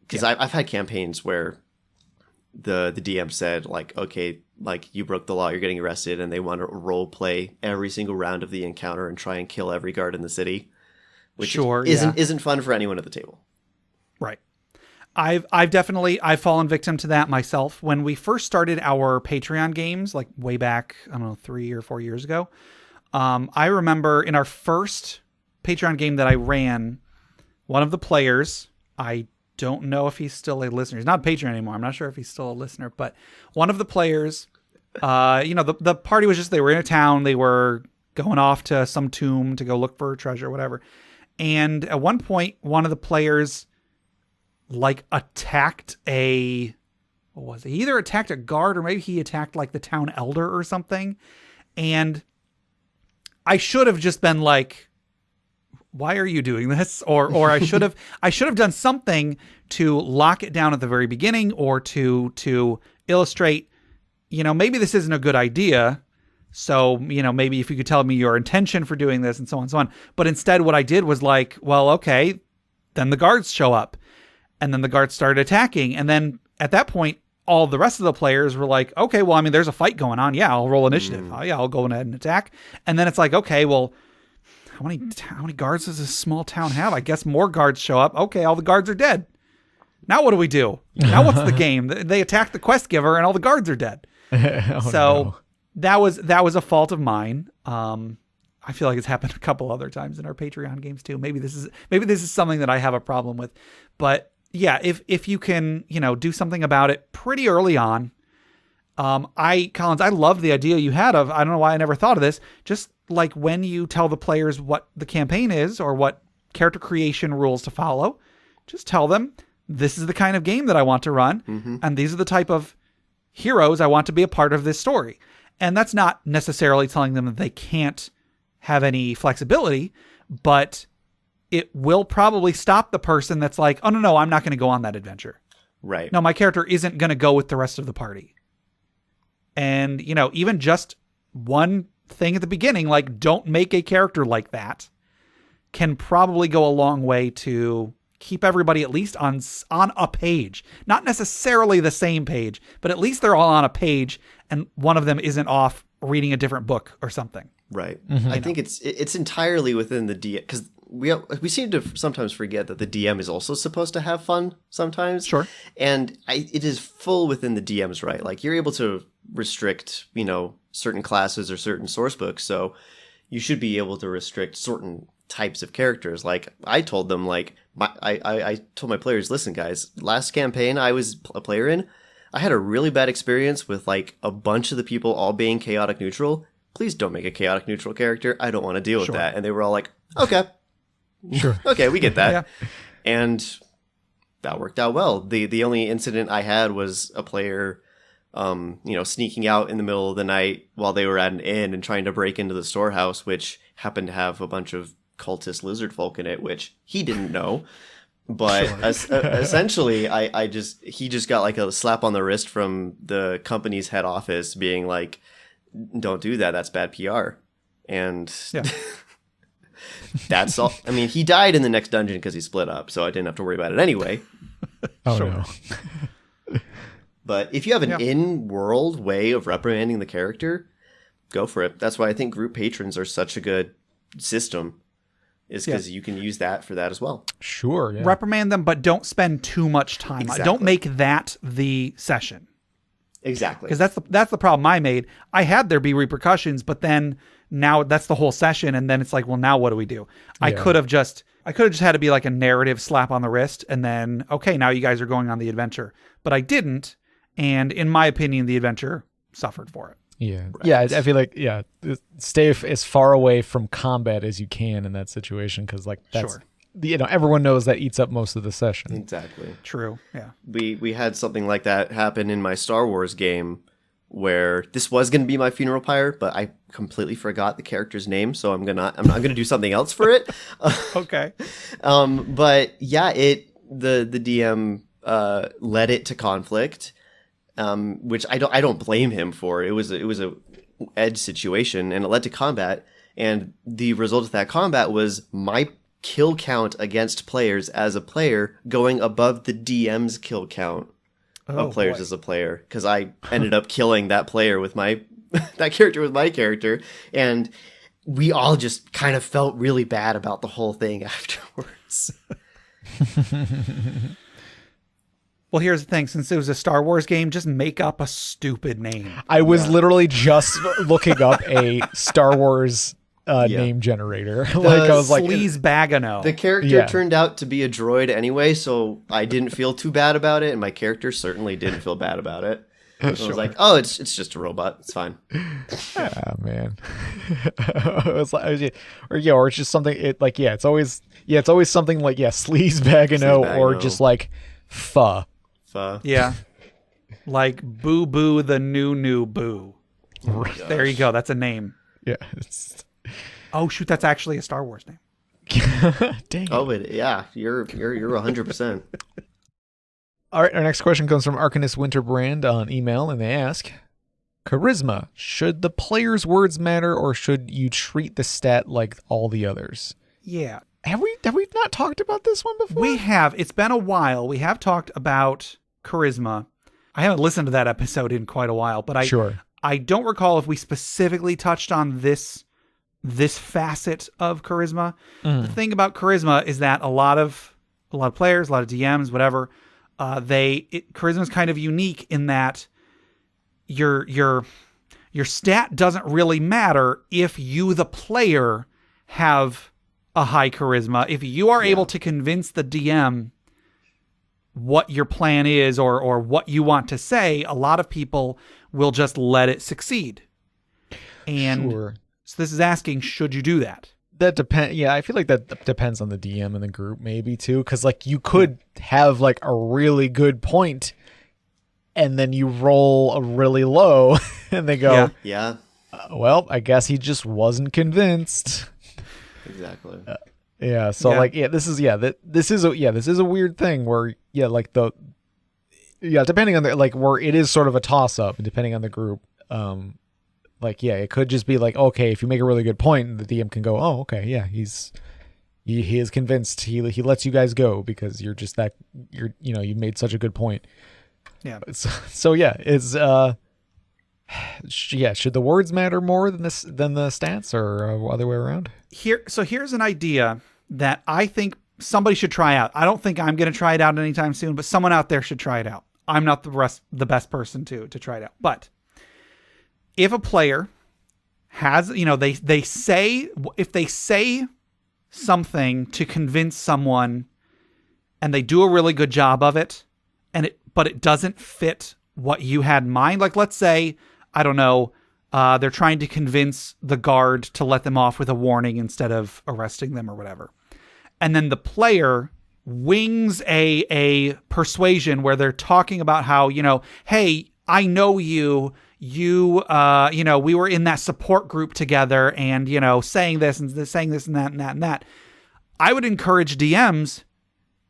Because I've had campaigns where the DM said, okay, you broke the law, you're getting arrested, and they want to role play every single round of the encounter and try and kill every guard in the city, which isn't fun for anyone at the table. Right. I've fallen victim to that myself. When we first started our Patreon games, like way back, I don't know, 3 or 4 years ago, I remember in our first Patreon game that I ran, one of the players, I don't know if he's still a listener. He's not a Patreon anymore. I'm not sure if he's still a listener, but one of the players, the party was they were in a town. They were going off to some tomb to go look for treasure, whatever. And at one point, one of the players attacked what was it? He either attacked a guard or maybe he attacked the town elder or something. And I should have just been like, why are you doing this? Or I should have done something to lock it down at the very beginning, or to illustrate, maybe this isn't a good idea. So, maybe if you could tell me your intention for doing this and so on and so on. But instead what I did was well, okay, then the guards show up. And then the guards started attacking. And then at that point, all the rest of the players were like, okay, well, there's a fight going on. Yeah, I'll roll initiative. Oh, yeah, I'll go ahead and attack. And then it's okay, well, how many guards does this small town have? I guess more guards show up. Okay, all the guards are dead. Now what do we do? Now what's the game? They attack the quest giver and all the guards are dead. No. That was a fault of mine. I feel like it's happened a couple other times in our Patreon games too. Maybe this is something that I have a problem with. But yeah, if you can, do something about it pretty early on. Collins, I love the idea you had of, I don't know why I never thought of this, just when you tell the players what the campaign is or what character creation rules to follow, just tell them this is the kind of game that I want to run. And these are the type of heroes I want to be a part of this story. And that's not necessarily telling them that they can't have any flexibility, but it will probably stop the person that's like, oh, no, I'm not going to go on that adventure. Right. No, my character isn't going to go with the rest of the party. And, even just one thing at the beginning, don't make a character like that, can probably go a long way to keep everybody at least on a page. Not necessarily the same page, but at least they're all on a page and one of them isn't off reading a different book or something. Right. I think it's entirely within the DM, because we seem to sometimes forget that the DM is also supposed to have fun sometimes. Sure. And it is full within the DM's right. You're able to restrict, certain classes or certain source books. So you should be able to restrict certain types of characters. I told them, I told my players, listen, guys, last campaign I was a player in, I had a really bad experience with a bunch of the people all being chaotic neutral. Please don't make a chaotic neutral character. I don't want to deal with that. And they were all like, okay. Sure. Okay, we get that. Yeah. And that worked out well. The only incident I had was a player, sneaking out in the middle of the night while they were at an inn and trying to break into the storehouse, which happened to have a bunch of cultist lizard folk in it, which he didn't know. But essentially, he just got a slap on the wrist from the company's head office being like, don't do that. That's bad PR. And that's all. He died in the next dungeon because he split up, so I didn't have to worry about it anyway. No. But if you have an in-world way of reprimanding the character, go for it. That's why I think group patrons are such a good system, is because you can use that for that as well. Sure. Yeah. Reprimand them, but don't spend too much time. Exactly. Don't make that the session. Exactly. Because that's the problem I made. I had there be repercussions, but then now that's the whole session, and then it's well, now what do we do? I could have just had to be a narrative slap on the wrist, and then okay, now you guys are going on the adventure. But I didn't, and in my opinion, the adventure suffered for it. Yeah. Right. Yeah, I feel stay as far away from combat as you can in that situation, because that's everyone knows that eats up most of the session. Exactly. True. Yeah. We had something like that happen in my Star Wars game, where this was going to be my funeral pyre, but I completely forgot the character's name, so I'm not gonna do something else for it. Okay. But yeah, the DM led it to conflict, which I don't blame him for. It was a edge situation, and it led to combat. And the result of that combat was my kill count against players as a player going above the DM's kill count of players as a player, because I ended up killing that player with that character with my character, and we all just kind of felt really bad about the whole thing afterwards. Well, here's the thing. Since it was a Star Wars game, just make up a stupid name. I was literally just looking up a Star Wars name generator. Like I was like, Sleaze Bagano. The character turned out to be a droid anyway, so I didn't feel too bad about it, and my character certainly didn't feel bad about it. I was like, oh, it's just a robot. It's fine. Ah, man. Or it's just something. It's always something like Sleaze Bagano, or just like pho. Yeah, like Boo Boo the new Boo. Oh there you go. That's a name. Yeah. Oh shoot, that's actually a Star Wars name. Dang. Oh, but yeah, you're 100%. All right, our next question comes from Arcanist Winterbrand on email, and they ask, Charisma, should the player's words matter, or should you treat the stat like all the others? Yeah. Have we not talked about this one before? We have. It's been a while. We have talked about charisma. I haven't listened to that episode in quite a while, but I don't recall if we specifically touched on this facet of charisma. The thing about charisma is that a lot of players, a lot of DMs, whatever, charisma is kind of unique in that your stat doesn't really matter if you, the player, have a high charisma. If you are able to convince the DM what your plan is or what you want to say, a lot of people will just let it succeed. And so this is asking, should you do that? That depends. Yeah, I feel like that depends on the DM and the group maybe too. Because like you could have like a really good point and then you roll a really low and they go, well, I guess he just wasn't convinced. Exactly. This is a weird thing where depending on where it is sort of a toss up depending on the group. It could just be like, okay, if you make a really good point, the DM can go, oh, okay, yeah, he is convinced. He lets you guys go because you made such a good point. Yeah. Should the words matter more than the stats, or other way around? Here's an idea that I think somebody should try out. I don't think I'm going to try it out anytime soon, but someone out there should try it out. I'm not the best person to try it out. But if a player has, they say something to convince someone and they do a really good job of it, but it doesn't fit what you had in mind. Like, let's say, I don't know, they're trying to convince the guard to let them off with a warning instead of arresting them or whatever. And then the player wings a persuasion where they're talking about how, hey, I know you, we were in that support group together and, saying this and that and that and that. I would encourage DMs,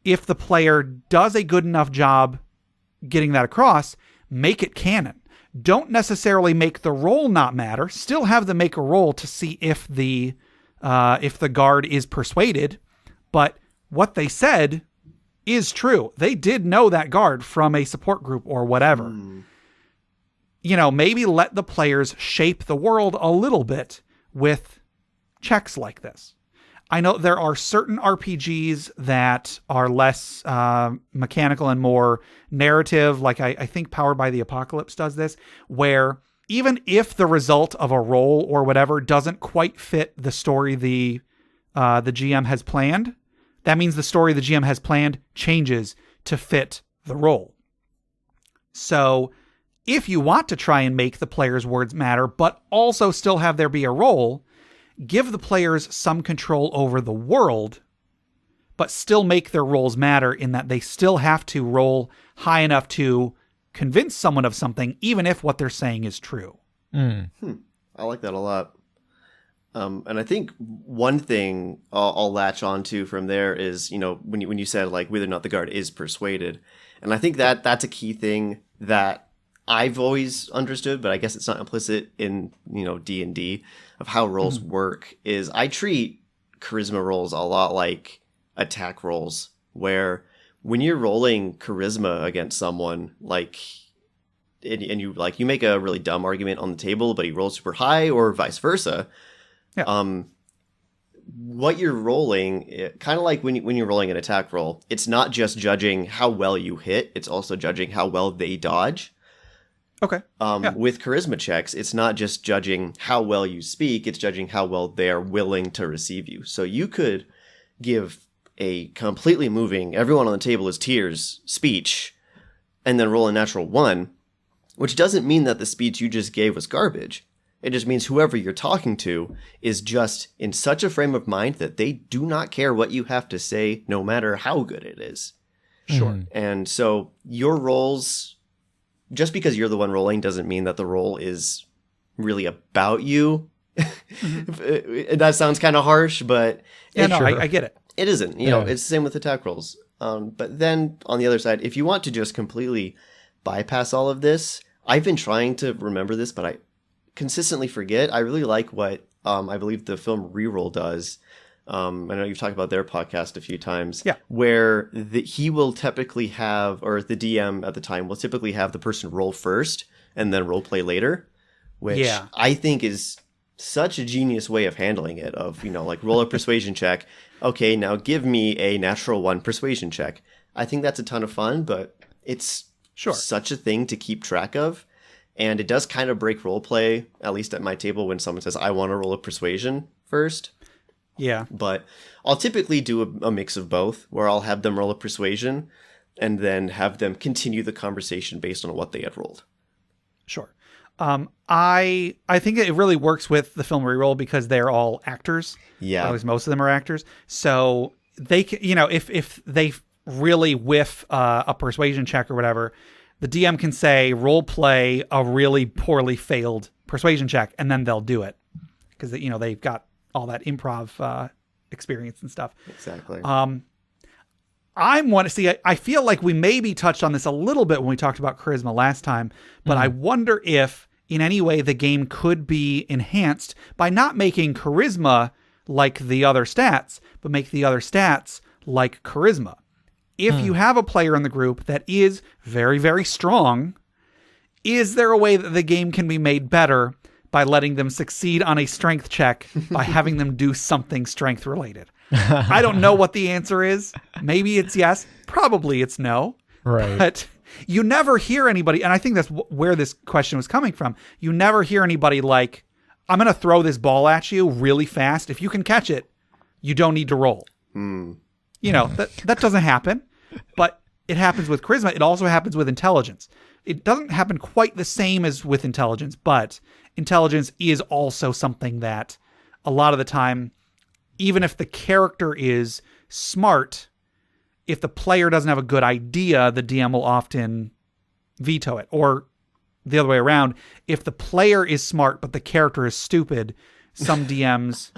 if the player does a good enough job getting that across, make it canon. Don't necessarily make the roll not matter. Still have them make a roll to see if the guard is persuaded. But what they said is true. They did know that guard from a support group or whatever. Maybe let the players shape the world a little bit with checks like this. I know there are certain RPGs that are less mechanical and more narrative. Like I think Powered by the Apocalypse does this, where even if the result of a roll or whatever doesn't quite fit the story the GM has planned, that means the story the GM has planned changes to fit the roll. So if you want to try and make the players' words matter, but also still have there be a roll, give the players some control over the world, but still make their rolls matter in that they still have to roll high enough to convince someone of something, even if what they're saying is true. I like that a lot. And I think one thing I'll latch onto from there is, when you said like whether or not the guard is persuaded. And I think that's a key thing that I've always understood, but I guess it's not implicit in, D&D of how rolls work, is I treat charisma rolls a lot like attack rolls, where when you're rolling charisma against someone, and you make a really dumb argument on the table, but he rolls super high, or vice versa. Yeah. what you're rolling, kind of like when you're rolling an attack roll, it's not just judging how well you hit, it's also judging how well they dodge. Okay. With charisma checks, it's not just judging how well you speak, it's judging how well they're willing to receive you. So you could give a completely moving, everyone on the table is tears speech, and then roll a natural 1, which doesn't mean that the speech you just gave was garbage. It just means whoever you're talking to is just in such a frame of mind that they do not care what you have to say, no matter how good it is. Sure. And so your rolls, just because you're the one rolling doesn't mean that the roll is really about you. That sounds kind of harsh, but I get it. it isn't. You know, it's the same with attack rolls. But then on the other side, if you want to just completely bypass all of this, I've been trying to remember this, but I consistently forget. I really like what I believe the film Reroll does. I know you've talked about their podcast a few times. Yeah. Where he will typically have, or the DM at the time will typically have the person roll first and then role play later, which I think is such a genius way of handling it. Of, you know, like roll a persuasion check. Okay, now give me a natural 1 persuasion check. I think that's a ton of fun, but it's such a thing to keep track of. And it does kind of break role play, at least at my table, when someone says, I want to roll a persuasion first. Yeah. But I'll typically do a mix of both, where I'll have them roll a persuasion and then have them continue the conversation based on what they had rolled. Sure. I think it really works with the film Reroll because they're all actors. Yeah. At least most of them are actors. So they can, you know, if they really whiff a persuasion check or whatever, the DM can say, role play a really poorly failed persuasion check, and then they'll do it. Because, you know, they've got all that improv experience and stuff. Exactly. I feel like we maybe touched on this a little bit when we talked about charisma last time, but I wonder if in any way the game could be enhanced by not making charisma like the other stats, but make the other stats like charisma. If you have a player in the group that is very, very strong, is there a way that the game can be made better by letting them succeed on a strength check by having them do something strength related? I don't know what the answer is. Maybe it's yes. Probably it's no. Right. But you never hear anybody, and I think that's where this question was coming from. You never hear anybody like, I'm going to throw this ball at you really fast. If you can catch it, you don't need to roll. You know, that doesn't happen, but it happens with charisma. It also happens with intelligence. It doesn't happen quite the same as with intelligence, but intelligence is also something that a lot of the time, even if the character is smart, if the player doesn't have a good idea, the DM will often veto it. Or the other way around, if the player is smart but the character is stupid, some DMs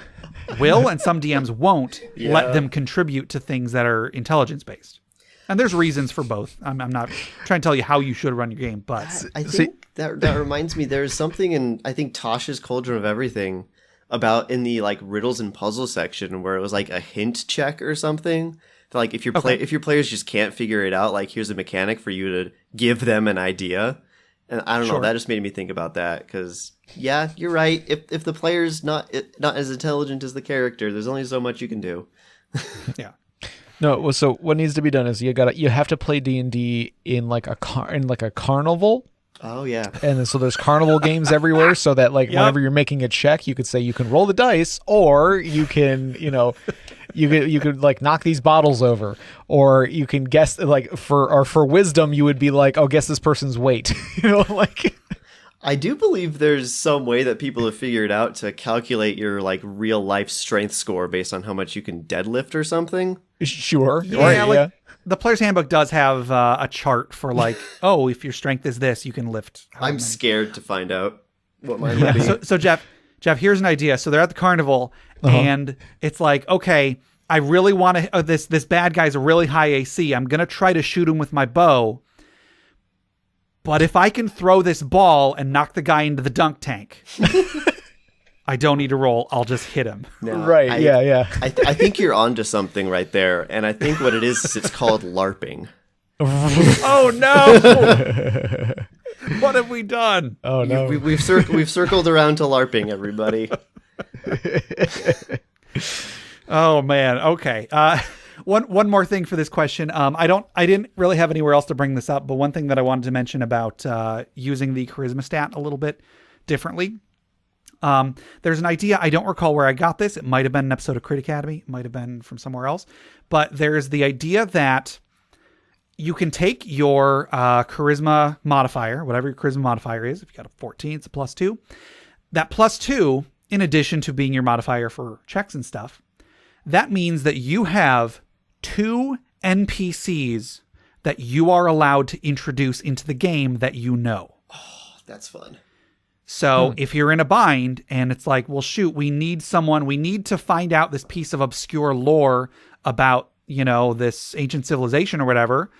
will and some DMs won't let them contribute to things that are intelligence-based. And there's reasons for both. I'm not trying to tell you how you should run your game, but I think that reminds me, there's something in, I think, Tosh's Cauldron of Everything about in the like riddles and puzzle section where it was like a hint check or something. Like if your if your players just can't figure it out, like here's a mechanic for you to give them an idea. And I don't know, that just made me think about that because yeah, you're right. If the player's not as intelligent as the character, there's only so much you can do. Yeah. No, well, so what needs to be done is you have to play D&D in like a carnival. Oh yeah. And so there's carnival games everywhere, so that like whenever you're making a check, you could say you can roll the dice, or you can, you know, you could like knock these bottles over, or you can guess like for wisdom you would be like, oh, guess this person's weight. You know, like I do believe there's some way that people have figured out to calculate your like real life strength score based on how much you can deadlift or something. Sure. Yeah, the player's handbook does have a chart for like, oh, if your strength is this, you can lift. I'm scared to find out what mine would be. So Jeff, here's an idea. So they're at the carnival, and it's like, okay, I really want to. This bad guy's a really high AC. I'm gonna try to shoot him with my bow, but if I can throw this ball and knock the guy into the dunk tank, I don't need to roll. I'll just hit him. No, right. Yeah. I think you're onto something right there. And I think what it is it's called LARPing. Oh, no. What have we done? Oh, no. We've circled around to LARPing, everybody. Oh man. Okay. One more thing for this question. I didn't really have anywhere else to bring this up, but one thing that I wanted to mention about using the charisma stat a little bit differently. There's an idea. I don't recall where I got this. It might have been an episode of Crit Academy. It might have been from somewhere else, but there's the idea that you can take your charisma modifier, whatever your charisma modifier is. If you got a 14, it's a +2. That +2, in addition to being your modifier for checks and stuff, that means that you have 2 NPCs that you are allowed to introduce into the game that you know. Oh, that's fun. So if you're in a bind and it's like, well, shoot, we need to find out this piece of obscure lore about, this ancient civilization or whatever,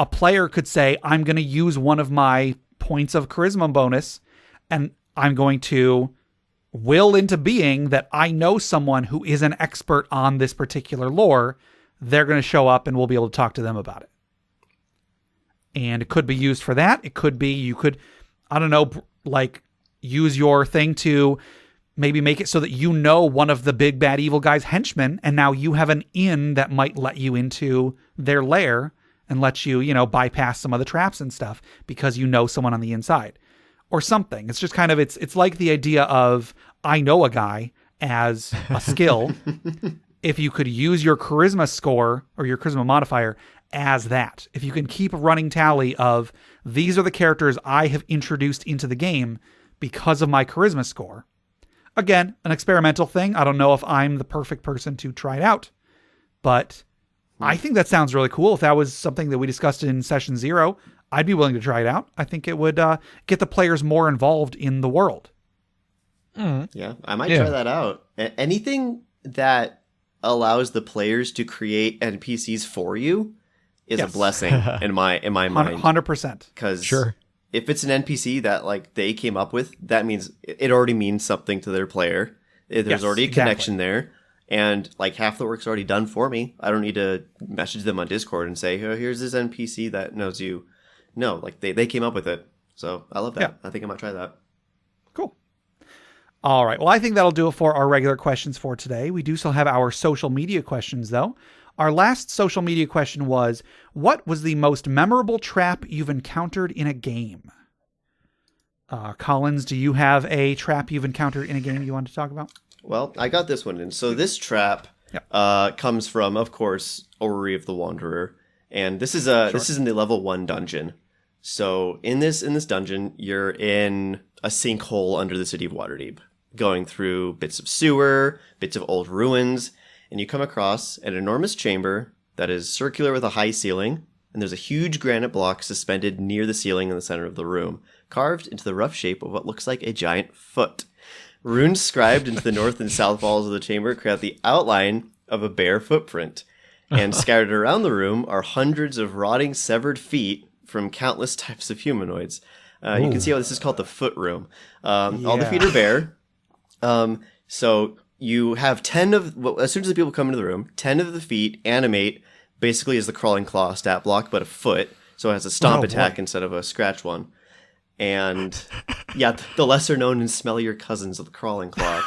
a player could say, I'm going to use one of my points of charisma bonus and I'm going to will into being that I know someone who is an expert on this particular lore. They're going to show up and we'll be able to talk to them about it. And it could be used for that. It could be, you could, I don't know, like use your thing to maybe make it so that one of the big bad evil guy's henchmen, and now you have an in that might let you into their lair and let you, bypass some of the traps and stuff because you know someone on the inside or something. It's just kind of, it's like the idea of I know a guy as a skill. If you could use your charisma score or your charisma modifier as that, if you can keep a running tally of these are the characters I have introduced into the game because of my charisma score. Again, an experimental thing. I don't know if I'm the perfect person to try it out, but I think that sounds really cool. If that was something that we discussed in session 0, I'd be willing to try it out. I think it would get the players more involved in the world. Yeah, I might try that out. Anything that allows the players to create NPCs for you is a blessing in my mind. 100%. Because if it's an NPC that they came up with, that means it already means something to their player. There's already a connection there. And half the work's already done for me. I don't need to message them on Discord and say, oh, here's this NPC that knows you. No, they came up with it. So I love that. Yeah. I think I might try that. Cool. All right. Well, I think that'll do it for our regular questions for today. We do still have our social media questions, though. Our last social media question was, what was the most memorable trap you've encountered in a game? Collins, do you have a trap you've encountered in a game you want to talk about? Well, I got this one in. So this trap comes from, of course, Orary of the Wanderer. And this is this is in the level 1 dungeon. So in this dungeon, you're in a sinkhole under the city of Waterdeep, going through bits of sewer, bits of old ruins, and you come across an enormous chamber that is circular with a high ceiling, and there's a huge granite block suspended near the ceiling in the center of the room, carved into the rough shape of what looks like a giant foot. Runes scribed into the north and south walls of the chamber create the outline of a bare footprint, and scattered around the room are hundreds of rotting severed feet from countless types of humanoids. You can see how this is called the foot room. All the feet are bare. So you have 10 of, as soon as the people come into the room, 10 of the feet animate basically as the crawling claw stat block, but a foot. So it has a stomp attack instead of a scratch one. And the lesser known and smellier cousins of the crawling claw.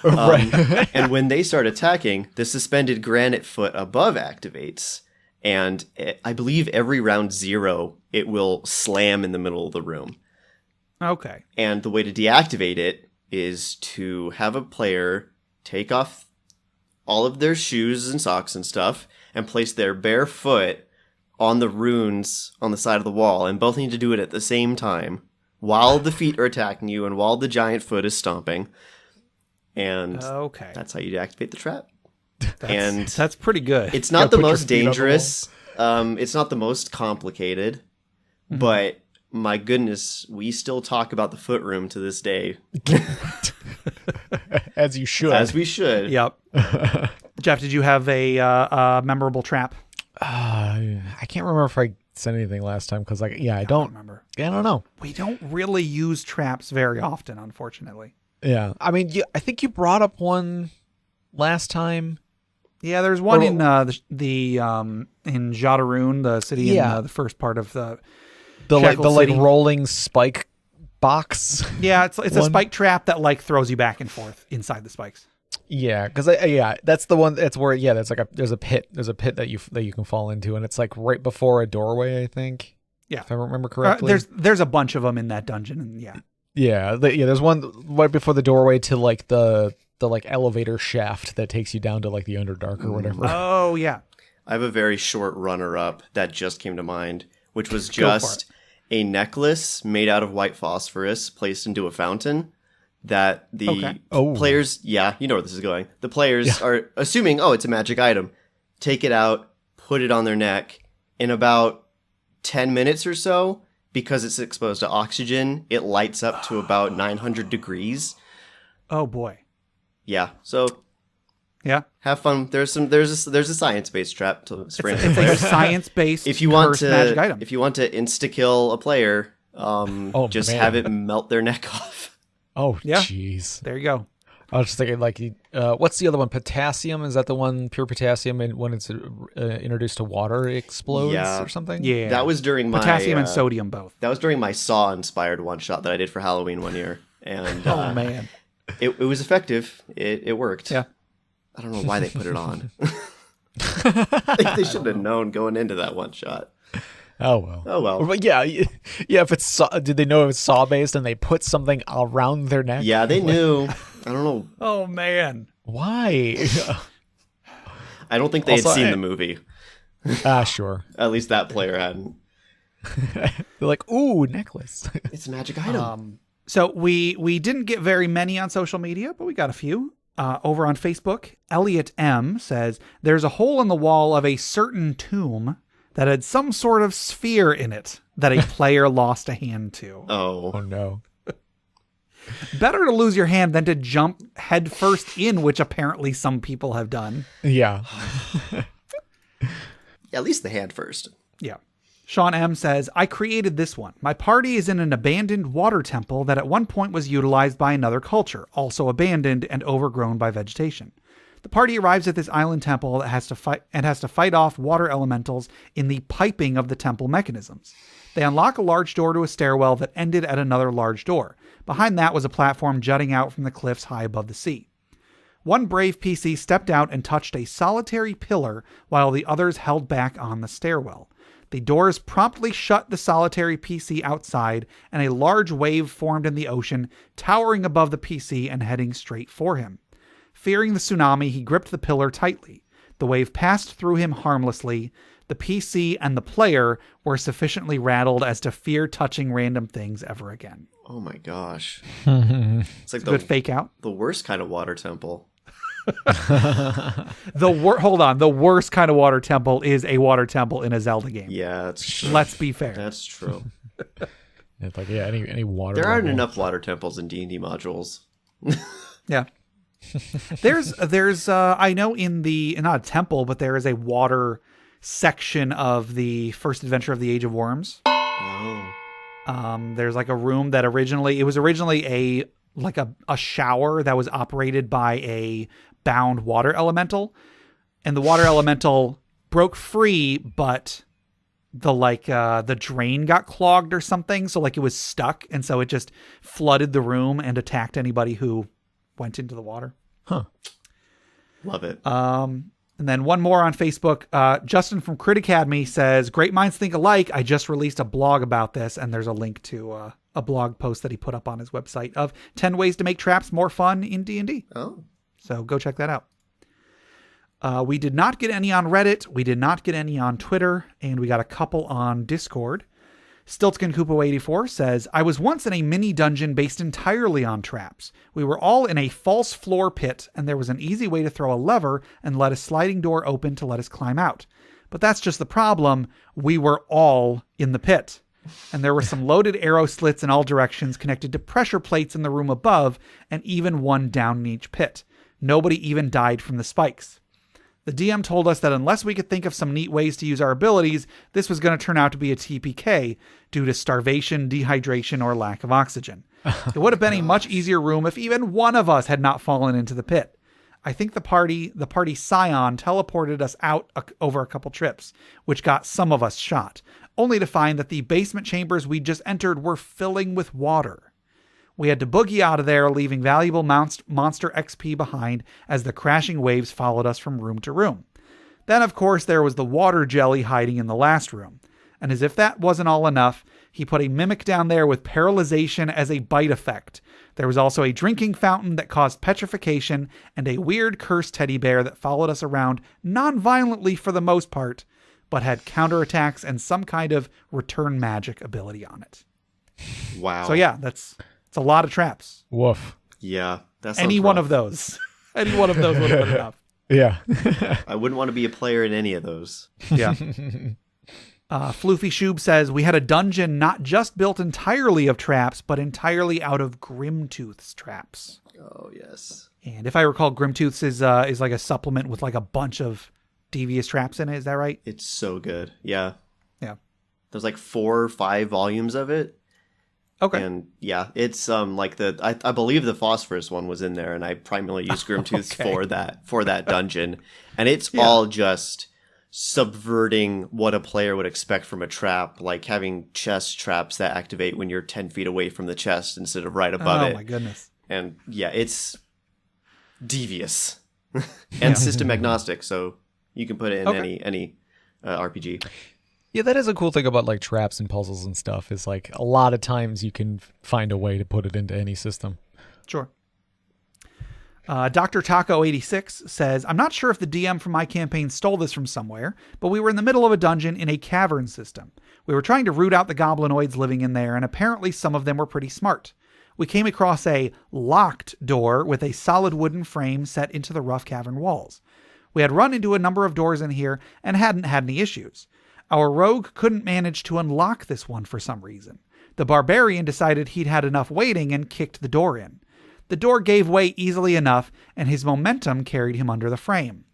And when they start attacking, the suspended granite foot above activates. And I believe every round 0, it will slam in the middle of the room. Okay. And the way to deactivate it is to have a player take off all of their shoes and socks and stuff and place their bare foot on the runes on the side of the wall. And both need to do it at the same time while the feet are attacking you and while the giant foot is stomping. And that's how you deactivate the trap. That's pretty good. It's not the most dangerous. It's not the most complicated. Mm-hmm. But my goodness, we still talk about the foot room to this day. As you should. As we should. Yep. Jeff, did you have a memorable trap? I can't remember if I said anything last time because, I don't remember. I don't know. We don't really use traps very often, unfortunately. Yeah. I mean, I think you brought up one last time. Yeah, there's one in in Jadaroon, the city in the first part of the rolling spike box. Yeah, it's a spike trap that throws you back and forth inside the spikes. Yeah, because that's the one. That's where that's like there's a pit. There's a pit that you can fall into, and it's like right before a doorway, I think. Yeah, if I remember correctly. There's a bunch of them in that dungeon, and yeah. There's one right before the doorway to like the like elevator shaft that takes you down to like the Underdark or whatever. Oh yeah. I have a very short runner-up that just came to mind, which was just a necklace made out of white phosphorus placed into a fountain that the players, you know where this is going. The players are assuming, it's a magic item. Take it out, put it on their neck. In about 10 minutes or so, because it's exposed to oxygen, it lights up to about 900 degrees. Oh boy. Yeah, so... Yeah. Have fun. There's a science-based trap to it's a science-based if you want to magic item. If you want to insta-kill a player, just have it melt their neck off. Oh, jeez. There you go. I was just thinking, like, what's the other one? Potassium? Is that the one, pure potassium, and when it's introduced to water, it explodes or something? Yeah. That was during my... Potassium and sodium both. That was during my Saw-inspired one-shot that I did for Halloween one year. And oh, man. It was effective. It worked. Yeah. I don't know why they put it on. They should have known going into that one shot. Oh well. But yeah. If it's did they know it was saw based and they put something around their neck? Yeah, they knew. I don't know. Oh man, why? I don't think they had seen the movie. Sure. At least that player hadn't. They're like, ooh, necklace. It's a magic item. So we didn't get very many on social media, but we got a few. Over on Facebook, Elliot M. says, there's a hole in the wall of a certain tomb that had some sort of sphere in it that a player lost a hand to. Oh no. Better to lose your hand than to jump headfirst in, which apparently some people have done. Yeah. At least the hand first. Yeah. Sean M. says, I created this one. My party is in an abandoned water temple that at one point was utilized by another culture, also abandoned and overgrown by vegetation. The party arrives at this island temple that has to fight off water elementals in the piping of the temple mechanisms. They unlock a large door to a stairwell that ended at another large door. Behind that was a platform jutting out from the cliffs high above the sea. One brave PC stepped out and touched a solitary pillar while the others held back on the stairwell. The doors promptly shut the solitary PC outside, and a large wave formed in the ocean, towering above the PC and heading straight for him. Fearing the tsunami, he gripped the pillar tightly. The wave passed through him harmlessly. The PC and the player were sufficiently rattled as to fear touching random things ever again. Oh my gosh. It's like a good fake out. The worst kind of water temple. Hold on. The worst kind of water temple is a water temple in a Zelda game. Yeah, that's true. Let's be fair. That's true. It's like, any water. There aren't enough water temples in D&D modules. Yeah. There's I know in the, not a temple, but there is a water section of the first adventure of the Age of Worms. Oh. There's like a room that it was originally a shower that was operated by a bound water elemental, and the water elemental broke free, but the drain got clogged or something, so like it was stuck, and so it just flooded the room and attacked anybody who went into the water. Huh. Love it. And then one more on Facebook. Justin from Crit Academy says, great minds think alike. I just released a blog about this, and there's a link to a blog post that he put up on his website of 10 ways to make traps more fun in D&D. Oh. So go check that out. We did not get any on Reddit. We did not get any on Twitter, and we got a couple on Discord. Stiltskin Kupo 84 says, I was once in a mini dungeon based entirely on traps. We were all in a false floor pit, and there was an easy way to throw a lever and let a sliding door open to let us climb out. But that's just the problem. We were all in the pit. And there were some loaded arrow slits in all directions connected to pressure plates in the room above, and even one down in each pit. Nobody even died from the spikes. The DM told us that unless we could think of some neat ways to use our abilities, this was going to turn out to be a TPK due to starvation, dehydration, or lack of oxygen. It would have been a much easier room if even one of us had not fallen into the pit. I think the party Scion teleported us out over a couple trips, which got some of us shot, only to find that the basement chambers we just entered were filling with water. We had to boogie out of there, leaving valuable monster XP behind as the crashing waves followed us from room to room. Then, of course, there was the water jelly hiding in the last room. And as if that wasn't all enough, he put a mimic down there with paralyzation as a bite effect. There was also a drinking fountain that caused petrification and a weird cursed teddy bear that followed us around non-violently for the most part, but had counterattacks and some kind of return magic ability on it. Wow. So yeah, it's a lot of traps. Woof. Yeah. That's Any one of those. Any one of those would have been enough. Yeah. I wouldn't want to be a player in any of those. Yeah. Floofy Shoob says, we had a dungeon not just built entirely of traps, but entirely out of Grimtooth's traps. Oh, yes. And if I recall, Grimtooth's is like a supplement with like a bunch of devious traps in it. Is that right? It's so good. Yeah. Yeah. There's like 4 or 5 volumes of it. Okay. And yeah, it's like I believe the phosphorus one was in there, and I primarily used Grimtooth for that dungeon. And it's all just subverting what a player would expect from a trap, like having chest traps that activate when you're 10 feet away from the chest instead of right above it. Oh my goodness. And yeah, it's devious and system agnostic, so you can put it in any RPG. Yeah, that is a cool thing about like traps and puzzles and stuff, is like a lot of times you can find a way to put it into any system. Sure. Dr. Taco 86 says, I'm not sure if the DM from my campaign stole this from somewhere, but we were in the middle of a dungeon in a cavern system. We were trying to root out the goblinoids living in there, and apparently some of them were pretty smart. We came across a locked door with a solid wooden frame set into the rough cavern walls. We had run into a number of doors in here and hadn't had any issues. Our rogue couldn't manage to unlock this one for some reason. The barbarian decided he'd had enough waiting and kicked the door in. The door gave way easily enough, and his momentum carried him under the frame.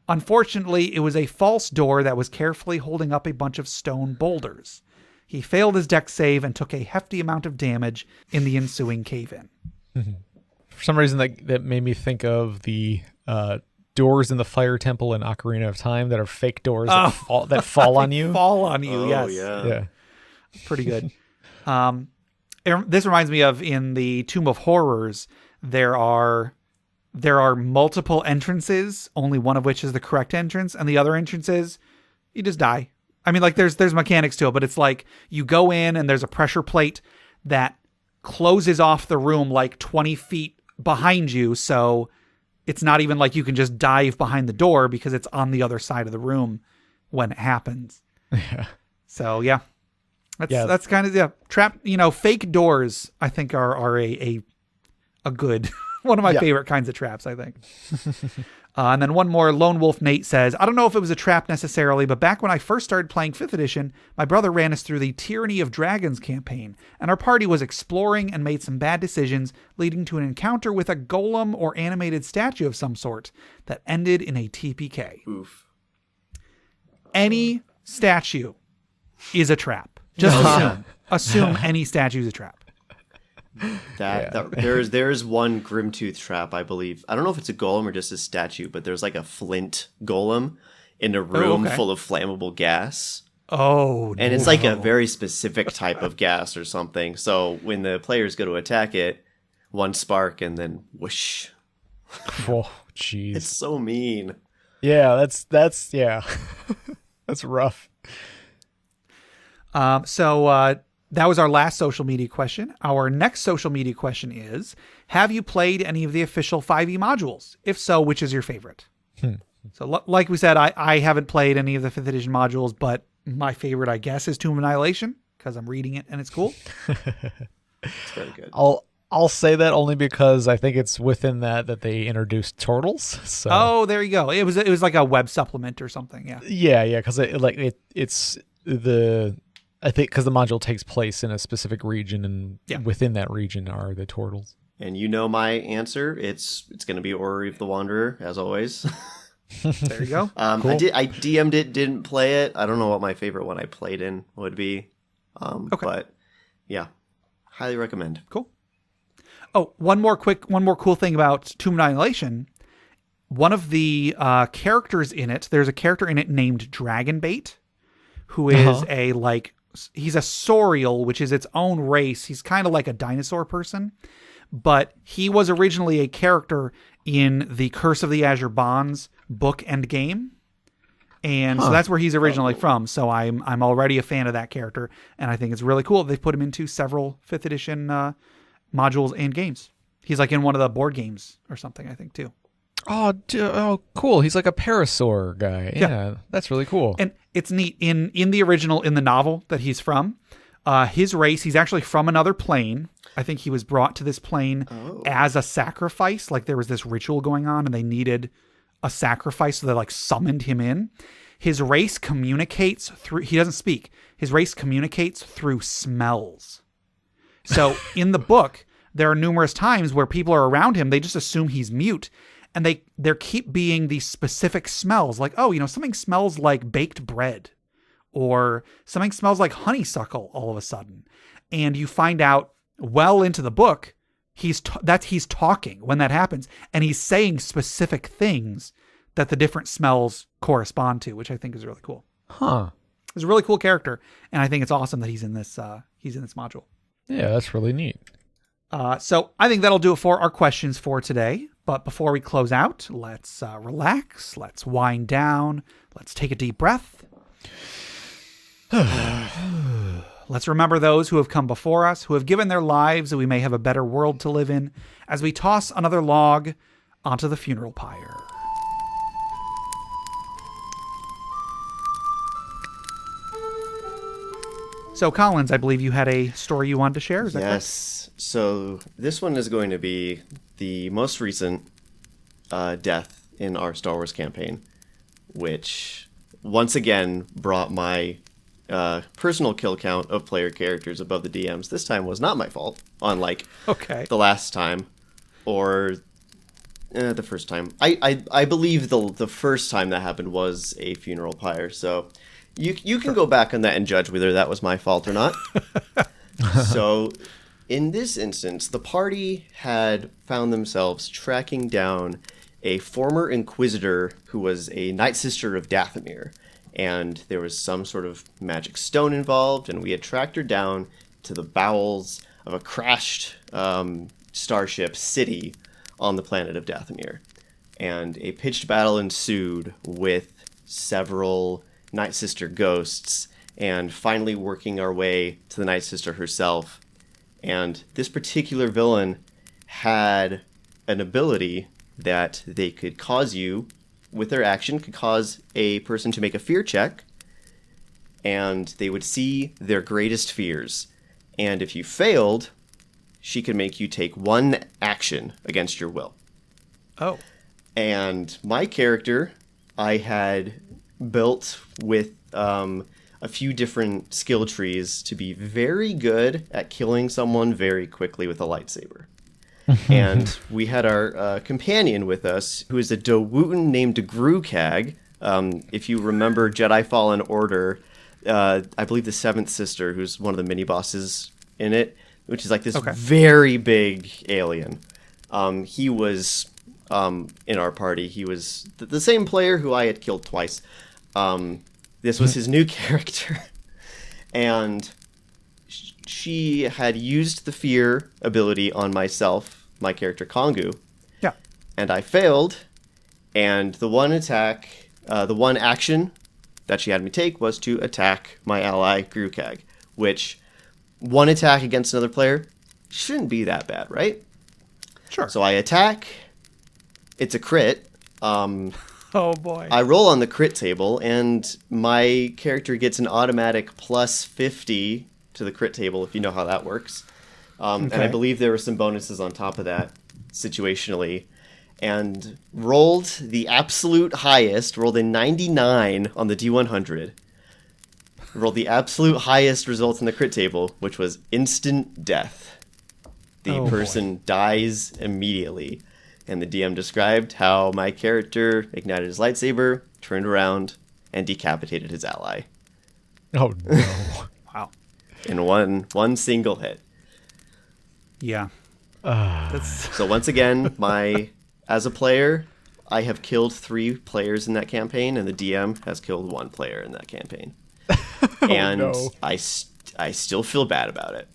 Unfortunately, it was a false door that was carefully holding up a bunch of stone boulders. He failed his dex save and took a hefty amount of damage in the ensuing cave-in. Mm-hmm. For some reason, that made me think of the doors in the Fire Temple in Ocarina of Time that are fake doors that fall on you. Fall on you, Oh, yes. yeah. Pretty good. This reminds me of in the Tomb of Horrors, there are multiple entrances, only one of which is the correct entrance, and the other entrances, you just die. I mean, like there's mechanics to it, but it's like you go in and there's a pressure plate that closes off the room like 20 feet behind you, so it's not even like you can just dive behind the door because it's on the other side of the room when it happens. Yeah. So yeah. That's kind of trap. Fake doors I think are a good one of my favorite kinds of traps, I think. And then one more. Lone Wolf Nate says, I don't know if it was a trap necessarily, but back when I first started playing 5th edition, my brother ran us through the Tyranny of Dragons campaign, and our party was exploring and made some bad decisions, leading to an encounter with a golem or animated statue of some sort that ended in a TPK. Oof. Any statue is a trap. Just assume any statue is a trap. There's one Grimtooth trap, I believe. I don't know if it's a golem or just a statue, but there's like a flint golem in a room full of flammable gas. Oh, and it's like a very specific type of gas or something. So when the players go to attack it, one spark and then whoosh. Oh, jeez. It's so mean. Yeah, that's that's rough. So that was our last social media question. Our next social media question is, have you played any of the official 5e modules? If so, which is your favorite? So like we said, I haven't played any of the 5th edition modules, but my favorite, I guess, is Tomb of Annihilation because I'm reading it and it's cool. It's very good. I'll say that only because I think it's within that they introduced turtles. So. Oh, there you go. It was like a web supplement or something. Yeah. Yeah. Because I think because the module takes place in a specific region, and within that region are the turtles. And you know my answer. It's going to be Orary of the Wanderer, as always. There you go. Cool. I DM'd it, didn't play it. I don't know what my favorite one I played in would be. But yeah, highly recommend. Cool. Oh, one more cool thing about Tomb of Annihilation. One of the characters in it, there's a character in it named Dragonbait, who is a like he's a saurial, which is its own race. He's kind of like a dinosaur person, but he was originally a character in the Curse of the Azure Bonds book and game. And so that's where he's originally from. So I'm already a fan of that character, and I think it's really cool. They've put him into several 5th edition modules and games. He's like in one of the board games or something, I think, too. Oh, cool. He's like a parasaur guy. Yeah, that's really cool. And it's neat. In the original, in the novel that he's from, his race, he's actually from another plane. I think he was brought to this plane as a sacrifice. Like there was this ritual going on and they needed a sacrifice, so they like summoned him in. His race communicates through, he doesn't speak. His race communicates through smells. So in the book, there are numerous times where people are around him, they just assume he's mute. And there keep being these specific smells, like, oh, something smells like baked bread, or something smells like honeysuckle all of a sudden. And you find out well into the book, he's talking when that happens, and he's saying specific things that the different smells correspond to, which I think is really cool. Huh. He's a really cool character, and I think it's awesome that he's in this module. Yeah, that's really neat. So I think that'll do it for our questions for today. But before we close out, let's relax, let's wind down, let's take a deep breath. Let's remember those who have come before us, who have given their lives that we may have a better world to live in, as we toss another log onto the funeral pyre. So, Collins, I believe you had a story you wanted to share. Is that correct? Yes. So this one is going to be the most recent death in our Star Wars campaign, which once again brought my personal kill count of player characters above the DM's. This time was not my fault, unlike the last time or the first time. I believe the first time that happened was a funeral pyre, so you can go back on that and judge whether that was my fault or not. So in this instance, the party had found themselves tracking down a former Inquisitor who was a Night Sister of Dathomir, and there was some sort of magic stone involved, and we had tracked her down to the bowels of a crashed starship city on the planet of Dathomir. And a pitched battle ensued with several Night Sister ghosts, and finally working our way to the Night Sister herself. And this particular villain had an ability that they could cause you, with their action, could cause a person to make a fear check, and they would see their greatest fears. And if you failed, she could make you take one action against your will. Oh. And my character, I had built with a few different skill trees to be very good at killing someone very quickly with a lightsaber. And we had our companion with us, who is a Dowutan named Grukag. If you remember Jedi Fallen Order, I believe the Seventh Sister, who's one of the mini-bosses in it, which is like this very big alien. He was, in our party, he was the same player who I had killed twice. This was his new character. And she had used the fear ability on myself, my character Kongu. Yeah. And I failed. And the one action that she had me take was to attack my ally Grukag, which one attack against another player shouldn't be that bad, right? Sure. So I attack. It's a crit. Oh boy. I roll on the crit table, and my character gets an automatic plus 50 to the crit table, if you know how that works. And I believe there were some bonuses on top of that, situationally. And rolled the absolute highest, rolled a 99 on the D100. Rolled the absolute highest result in the crit table, which was instant death. The person dies immediately. And the DM described how my character ignited his lightsaber, turned around, and decapitated his ally. Oh, no. Wow. In one single hit. Yeah. So once again, as a player, I have killed 3 players in that campaign, and the DM has killed 1 player in that campaign. and no. I still feel bad about it.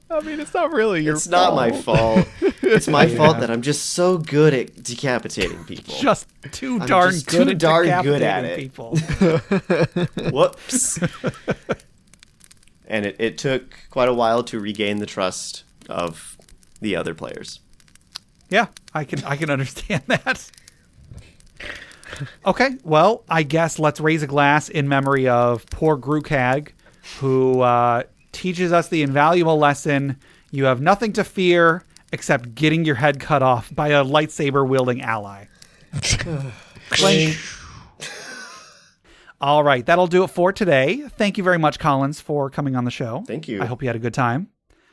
I mean, it's not really your It's fault. not my fault. It's my fault that I'm just so good at decapitating people. Just too I'm darn just good too at darn good at decapitating it. people. Whoops. And it took quite a while to regain the trust of the other players. Yeah, I can understand that. Okay, well, I guess let's raise a glass in memory of poor Grukag, who teaches us the invaluable lesson: you have nothing to fear except getting your head cut off by a lightsaber-wielding ally. Clink. All right, that'll do it for today. Thank you very much, Collins, for coming on the show. Thank you. I hope you had a good time.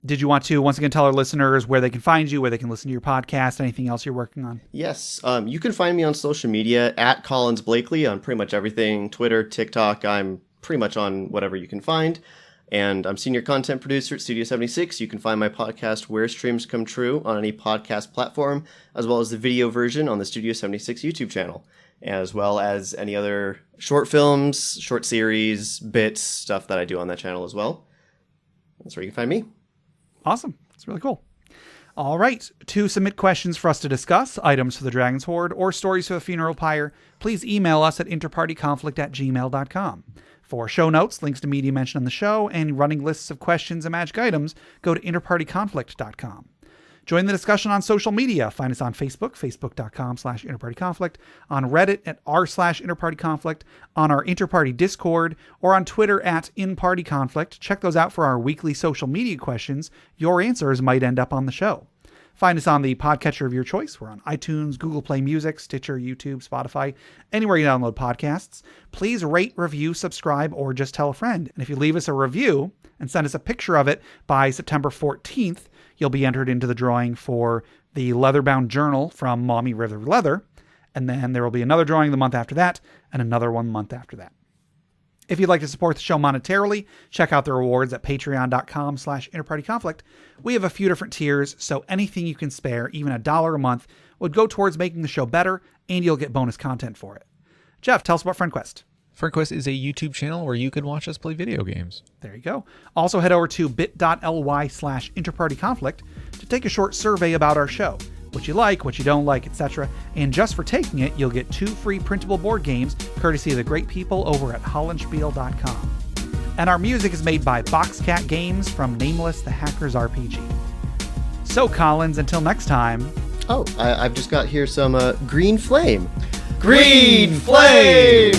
Did you want to, once again, tell our listeners where they can find you, where they can listen to your podcast, anything else you're working on? Yes. You can find me on social media at Collins Blakely on pretty much everything. Twitter, TikTok. I'm pretty much on whatever you can find. And I'm senior content producer at Studio 76. You can find my podcast, Where Streams Come True, on any podcast platform, as well as the video version on the Studio 76 YouTube channel, as well as any other short films, short series, bits, stuff that I do on that channel as well. That's where you can find me. Awesome. That's really cool. All right. To submit questions for us to discuss, items for the Dragon's Hoard, or stories for the Funeral Pyre, please email us at interpartyconflict@gmail.com. For show notes, links to media mentioned on the show, and running lists of questions and magic items, go to interpartyconflict.com. Join the discussion on social media. Find us on Facebook, facebook.com/interpartyconflict, on Reddit at r/interpartyconflict, on our Interparty Discord, or on Twitter at InPartyConflict. Check those out for our weekly social media questions. Your answers might end up on the show. Find us on the podcatcher of your choice. We're on iTunes, Google Play Music, Stitcher, YouTube, Spotify, anywhere you download podcasts. Please rate, review, subscribe, or just tell a friend. And if you leave us a review and send us a picture of it by September 14th, you'll be entered into the drawing for the leather-bound journal from Mommy River Leather. And then there will be another drawing the month after that, and another one month after that. If you'd like to support the show monetarily, check out the rewards at patreon.com/interpartyconflict. We have a few different tiers, so anything you can spare, even $1 a month, would go towards making the show better, and you'll get bonus content for it. Jeff, tell us about FriendQuest. FriendQuest is a YouTube channel where you can watch us play video games. There you go. Also head over to bit.ly/interpartyconflict to take a short survey about our show. What you like, what you don't like, etc. And just for taking it, you'll get 2 free printable board games, courtesy of the great people over at hollandspiel.com. And our music is made by Boxcat Games from Nameless the Hacker's RPG. So, Collins, until next time... Oh, I've just got here some green flame. Green flame!